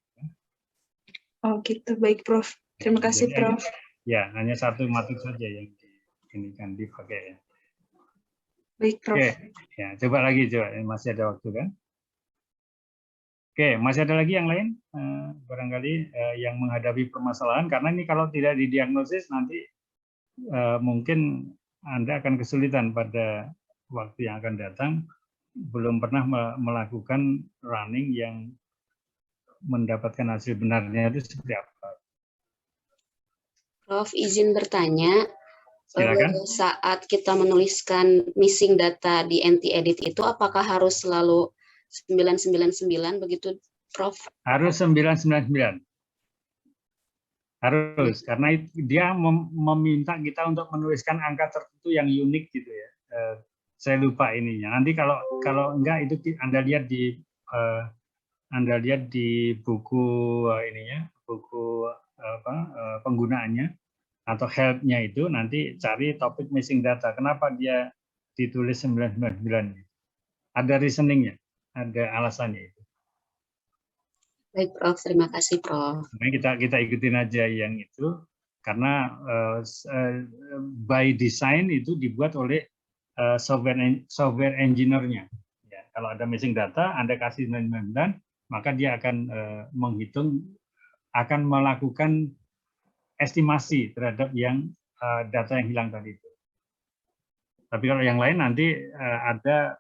Oh, gitu. Baik, Prof. Terima kasih, Prof. Ya, hanya satu matrik saja yang ini kan dipakai ya. Baik, Prof. Oke, ya, coba lagi masih ada waktu kan? Oke, masih ada lagi yang lain barangkali yang menghadapi permasalahan karena ini kalau tidak didiagnosis nanti mungkin Anda akan kesulitan pada waktu yang akan datang. Belum pernah melakukan running yang mendapatkan hasil benarnya itu seperti apa? Prof, izin bertanya, silakan. Saat kita menuliskan missing data di NTedit itu apakah harus selalu 999 begitu, Prof? Harus 999. Harus, karena dia meminta kita untuk menuliskan angka tertentu yang unik gitu ya. Saya lupa ininya. Nanti kalau enggak itu Anda lihat di buku ininya, buku penggunaannya atau help-nya itu nanti cari topik missing data. Kenapa dia ditulis 999? Ada reasoning-nya, ada alasannya itu. Baik, Prof. Terima kasih, Prof. Nah, kita ikutin aja yang itu karena by design itu dibuat oleh software engineer-nya. Ya, kalau ada missing data, Anda kasih 999, maka dia akan menghitung, akan melakukan estimasi terhadap yang data yang hilang tadi itu. Tapi kalau yang lain nanti ada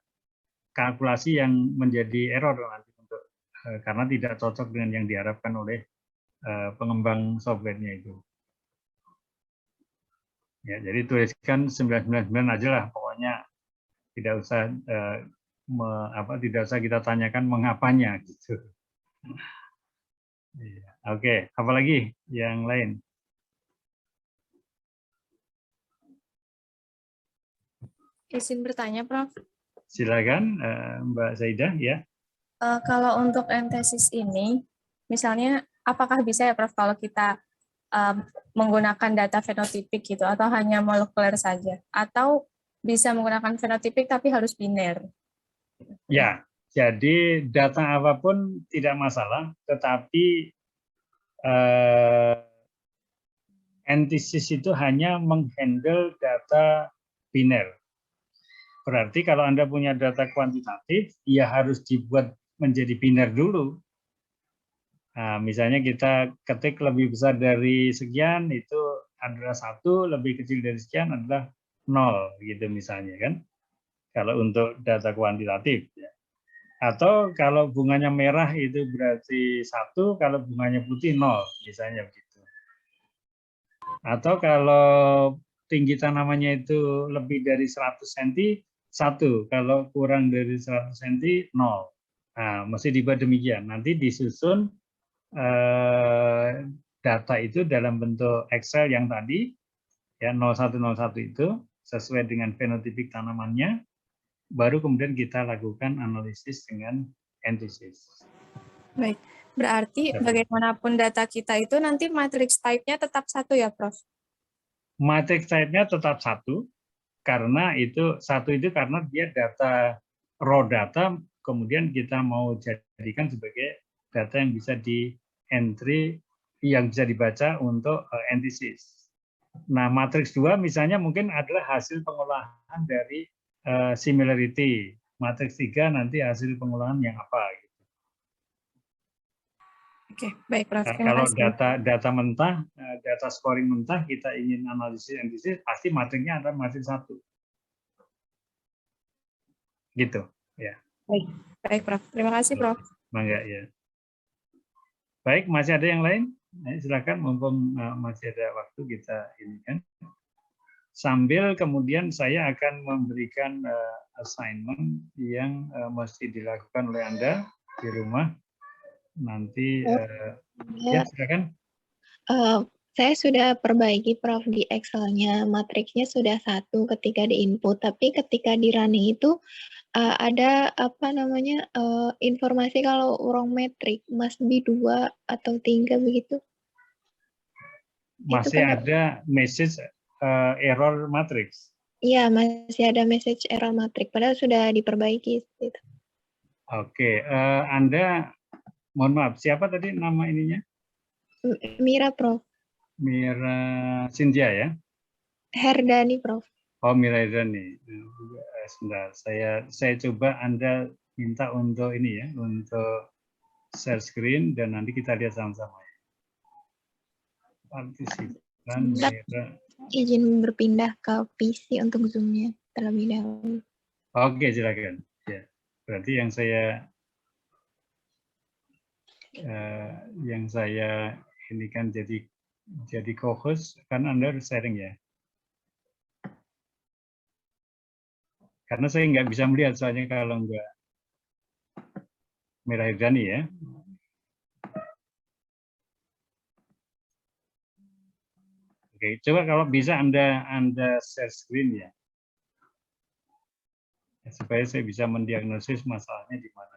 kalkulasi yang menjadi error nanti karena tidak cocok dengan yang diharapkan oleh pengembang softwarenya itu. Ya, jadi tuliskan 999 aja lah, pokoknya tidak usah tidak usah kita tanyakan mengapanya gitu. Oke, apalagi yang lain? Izin bertanya, Prof. Silakan, Mbak Zaidah ya. Kalau untuk entesis ini, misalnya apakah bisa ya Prof kalau kita menggunakan data fenotipik gitu atau hanya molekuler saja? Atau bisa menggunakan fenotipik tapi harus biner? Ya, jadi data apapun tidak masalah, tetapi entesis itu hanya menghandle data biner. Berarti kalau Anda punya data kuantitatif, ya harus dibuat menjadi biner dulu. Nah, misalnya kita ketik lebih besar dari sekian, itu adalah 1, lebih kecil dari sekian adalah 0, gitu misalnya kan. Kalau untuk data kuantitatif. Ya. Atau kalau bunganya merah itu berarti 1, kalau bunganya putih 0, misalnya begitu. Atau kalau tinggi tanamannya itu lebih dari 100 cm, 1, kalau kurang dari 100 cm, 0. Nah, mesti dibuat demikian. Nanti disusun data itu dalam bentuk Excel yang tadi, ya 0101 itu, sesuai dengan fenotipik tanamannya. baru kemudian kita lakukan analisis dengan antithesis. Baik, berarti bagaimanapun data kita itu nanti matrix type-nya tetap satu ya, Prof? Matrix type-nya tetap satu, karena itu karena dia data raw data, kemudian kita mau jadikan sebagai data yang bisa di entry, yang bisa dibaca untuk antithesis. Nah, matriks 2 misalnya mungkin adalah hasil pengolahan dari similarity. Matriks 3 nanti hasil pengolahan yang apa. Gitu. Oke, baik Prof. Terima Kalau kasih. data mentah, data scoring mentah, kita ingin analisis antithesis, pasti matriksnya adalah matriks 1. Gitu, ya. Baik Prof. Terima kasih, Prof. Mangga, ya. Baik, masih ada yang lain? Silakan, mumpung masih ada waktu kita ini kan. Sambil kemudian saya akan memberikan assignment yang mesti dilakukan oleh Anda di rumah. Nanti, ya silakan. Saya sudah perbaiki Prof di Excel-nya, matriksnya sudah 1 ketika di input, tapi ketika di running itu ada apa namanya informasi kalau wrong metric must be 2 atau 3 begitu. Masih ada message error matrix. Iya, masih ada message error matrix, padahal sudah diperbaiki. Gitu. Oke, Anda, mohon maaf, siapa tadi nama ininya? Mira, Prof. Mira Cynthia ya? Herdani, Prof. Oh, Mira Herdani. Sebentar, saya coba Anda minta untuk ini ya, untuk share screen dan nanti kita lihat sama-sama. Partisipan Mira. Izin berpindah ke PC untuk Zoom-nya terlebih dahulu. Oke, silakan. Ya, berarti yang saya ini kan jadi co-host kan Anda harus sharing ya. Karena saya nggak bisa melihat soalnya kalau nggak Mira Herdani ya. Oke, coba kalau bisa Anda share screen ya. Supaya saya bisa mendiagnosis masalahnya di mana.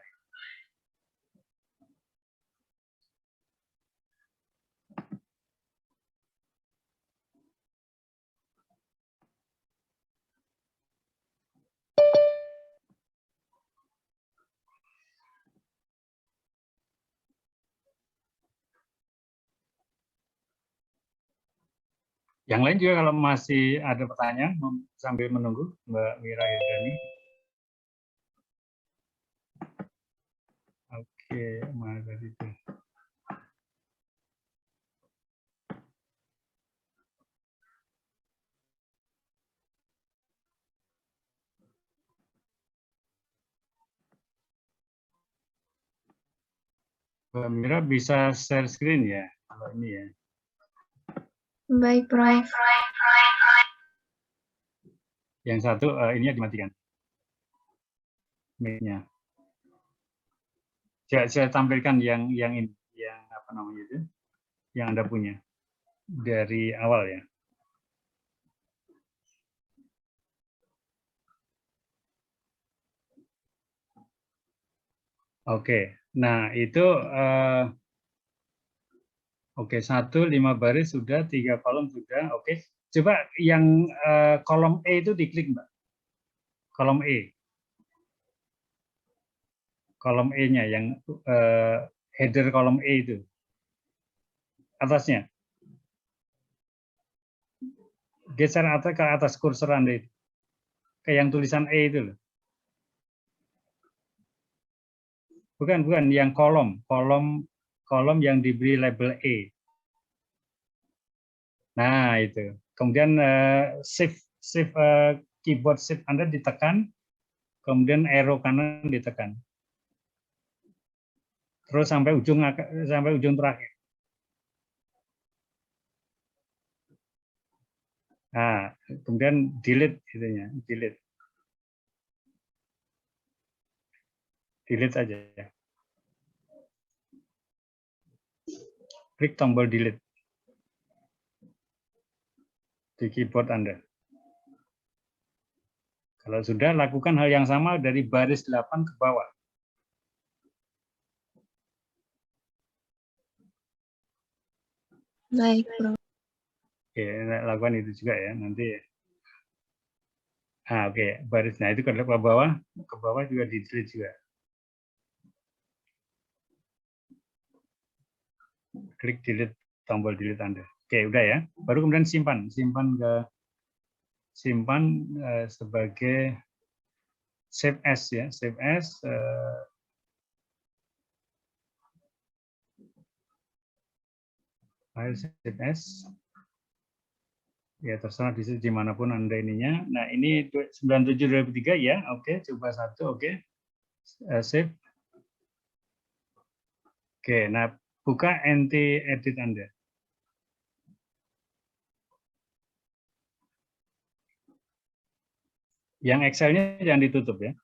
Yang lain juga kalau masih ada pertanyaan sambil menunggu Mbak Mira Herdani. Oke, mana itu? Mbak Mira bisa share screen ya kalau ini ya. Baik, Prof. Yang satu ini dimatikan. Mic-nya. Saya tampilkan yang ini, yang apa namanya itu, yang Anda punya dari awal ya. Oke, nah itu oke, 1, 5 baris sudah, 3 kolom sudah, oke. Coba yang kolom E itu diklik Mbak. Kolom E. Kolom E-nya yang header kolom E itu. Atasnya. Geser ke atas kursor Anda itu. Kayak yang tulisan E itu loh. Bukan, yang kolom yang diberi label E. Nah, itu. Kemudian shift keyboard shift Anda ditekan, kemudian arrow kanan ditekan. Terus sampai ujung terakhir. Nah, kemudian delete itunya, delete. Delete aja ya. Klik tombol delete di keyboard Anda. Kalau sudah, lakukan hal yang sama dari baris 8 ke bawah. Baik, Prof. Oke, lakukan itu juga ya nanti. Oke, baris. Nah itu ke bawah juga di delete juga. Klik delete, tombol delete Anda. Oke, udah ya. Baru kemudian simpan sebagai save as ya, save as. Save as. Ya terserah dimanapun Anda ininya. Nah ini 97/2003 ya, oke, coba satu, oke, save. Oke, nah buka NT edit Anda. Yang Excel-nya jangan ditutup ya.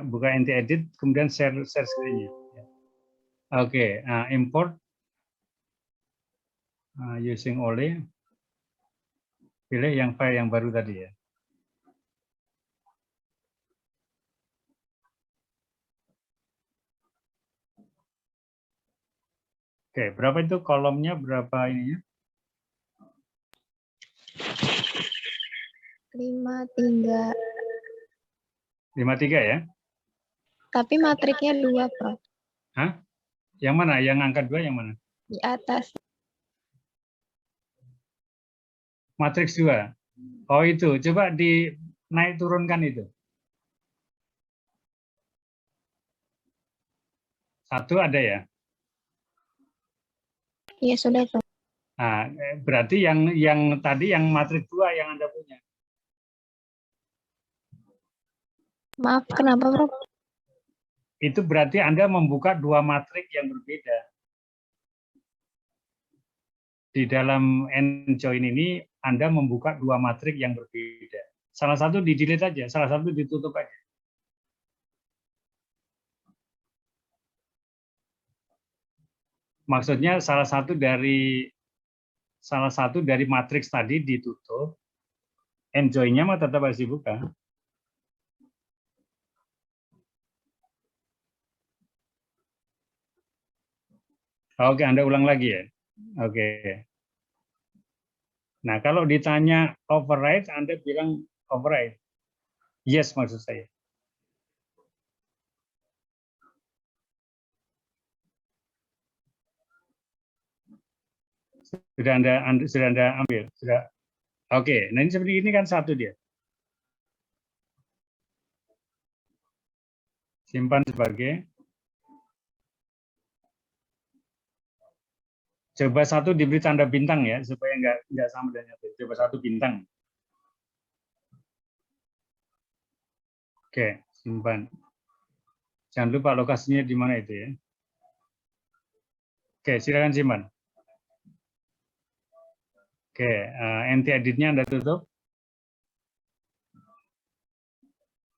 Buka NT edit, kemudian share screen-nya. Oke, import using only. Pilih yang file yang baru tadi ya. Oke, berapa itu kolomnya, berapa ininya? 53. 53 ya? Tapi matriknya 2, Prof. Hah? Yang mana? Yang angka 2 yang mana? Di atas. Matriks 2. Oh itu, coba naik turunkan itu. 1 ada ya? Iya, sudah, Prof. Nah, berarti yang tadi yang matriks 2 yang Anda punya. Maaf, kenapa, Prof? Itu berarti Anda membuka 2 matriks yang berbeda. Di dalam N-join ini Anda membuka 2 matriks yang berbeda. Salah satu di-delete aja, salah satu ditutup aja. Maksudnya salah satu dari matriks tadi ditutup, N-join-nya mah tetap harus dibuka. Oke, Anda ulang lagi ya. Oke. Nah, kalau ditanya override, Anda bilang override. Yes, maksud saya. Sudah Anda ambil? Sudah. Oke, nah ini seperti ini kan satu dia. Simpan sebagai. Coba satu diberi tanda bintang ya, supaya nggak sama dengan itu. Coba 1 bintang. Oke, simpan. Jangan lupa lokasinya di mana itu ya. Oke, silakan simpan. Oke, NT edit-nya Anda tutup.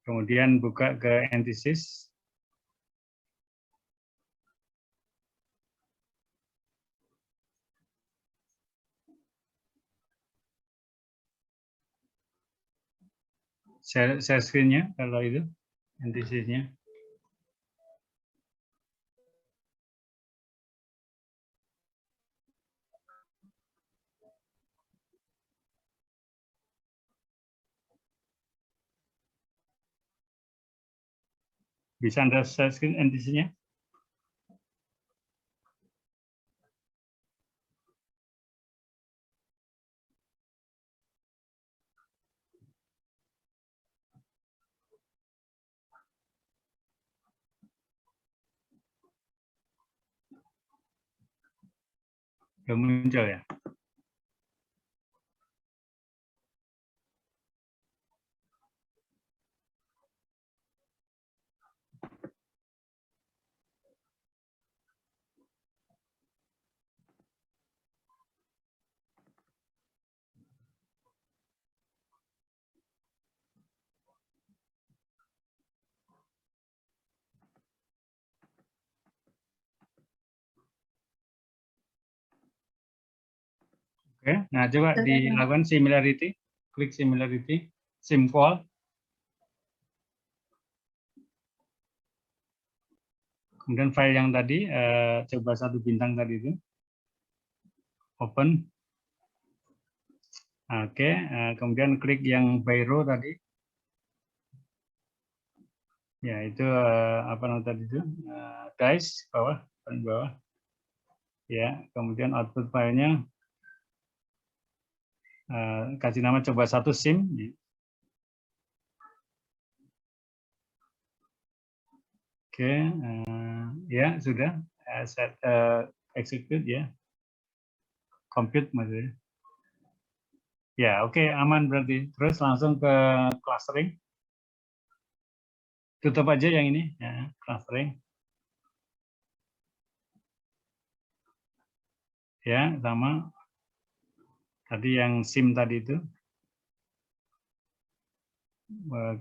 Kemudian buka ke antisys. Share screen-nya kalau itu antisys-nya. Bisa Anda share screen antisys-nya? Belum muncul ya? Oke, nah coba dilakukan similarity. klik similarity, simcall. Kemudian file yang tadi, coba 1 bintang tadi itu, open. Oke, kemudian klik yang by row tadi. Ya, itu apa namanya tadi itu? Dice bawah, paling bawah. Ya, kemudian output filenya kasih nama coba 1 sim. Oke, ya sudah set execute ya, compute maksudnya. Ya, oke, aman berarti. Terus langsung ke clustering. Tutup aja yang ini, ya, clustering. Ya, sama. Tadi yang SIM tadi itu.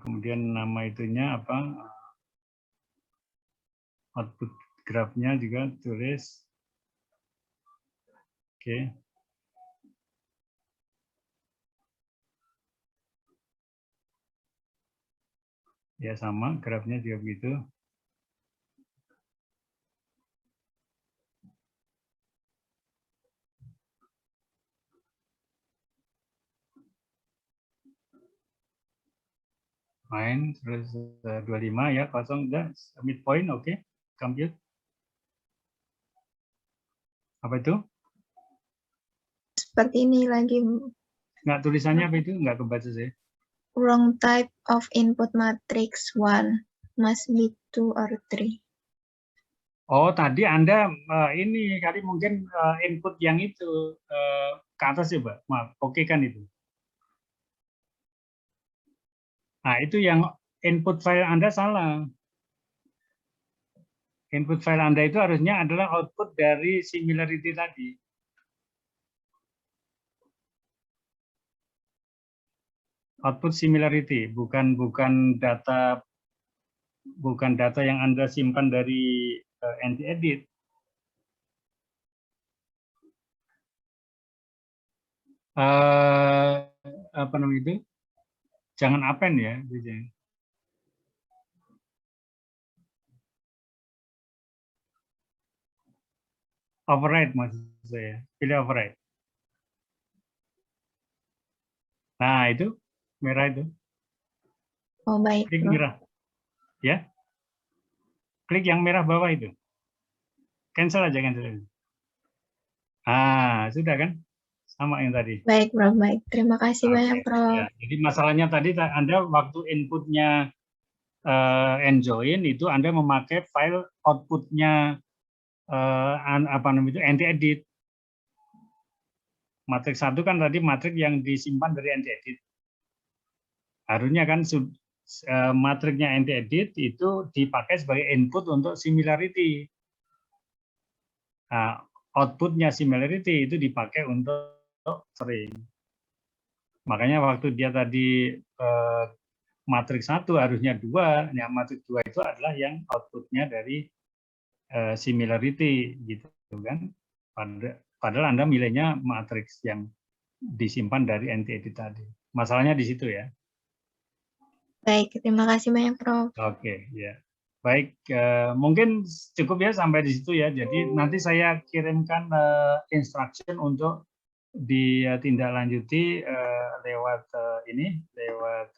Kemudian nama itunya apa? Output grafnya juga tulis. Oke. Ya sama, grafnya juga begitu. Main, terus 25 ya, kosong, udah, midpoint, oke. Compute. Apa itu? Seperti ini lagi. Nggak, tulisannya apa itu? Nggak kebaca saya. Wrong type of input matrix 1. Must be 2 or 3. Oh, tadi Anda ini kali mungkin input yang itu ke atas ya, Pak. Maaf, oke kan itu. Nah, itu yang input file Anda salah. Input file Anda itu harusnya adalah output dari similarity tadi. Output similarity, bukan data yang Anda simpan dari NT-edit. Apa namanya itu? Jangan append ya. Override maksud saya. Pilih override. Nah, itu merah itu. Oh, baik. Klik merah. Ya. Klik yang merah bawah itu. Cancel aja, cancel. Ah, sudah kan? Sama yang tadi. Baik, Prof. Baik. Terima kasih banyak, Prof. Ya, jadi masalahnya tadi Anda waktu inputnya njoin itu Anda memakai file outputnya apa namanya itu NT-edit. Matriks 1 kan tadi matriks yang disimpan dari NT-edit. Harusnya kan matriknya NT-edit itu dipakai sebagai input untuk similarity. Nah, outputnya similarity itu dipakai untuk string. Makanya waktu dia tadi matriks 1 harusnya 2, yang matriks 2 itu adalah yang outputnya dari similarity gitu kan. Padahal Anda milihnya matriks yang disimpan dari NT-edit tadi. Masalahnya di situ ya. Baik, terima kasih banyak, Prof. Oke, ya. Baik, mungkin cukup ya sampai di situ ya. Jadi nanti saya kirimkan instruction untuk ditindaklanjuti lewat lewat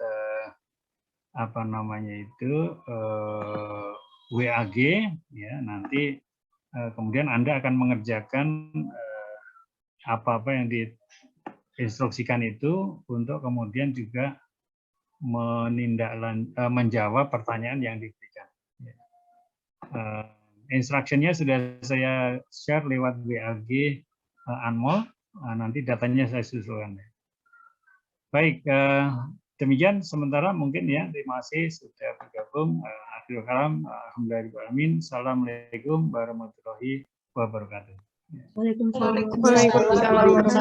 apa namanya itu WAG ya. Nanti kemudian Anda akan mengerjakan apa-apa yang diinstruksikan itu untuk kemudian juga menjawab pertanyaan yang diberikan. Instruksinya sudah saya share lewat WAG Anmol. Nanti datanya saya susulkan. Baik, demikian sementara mungkin ya. Terima kasih sudah bergabung. Akhirul kalam, alhamdulillahirobbilalamin. Assalamualaikum warahmatullahi wabarakatuh. Waalaikumsalam. Waalaikumsalam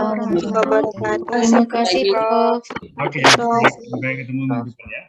warahmatullahi wabarakatuh. Terima kasih, Prof. Oke, sampai ketemu minggu depan ya.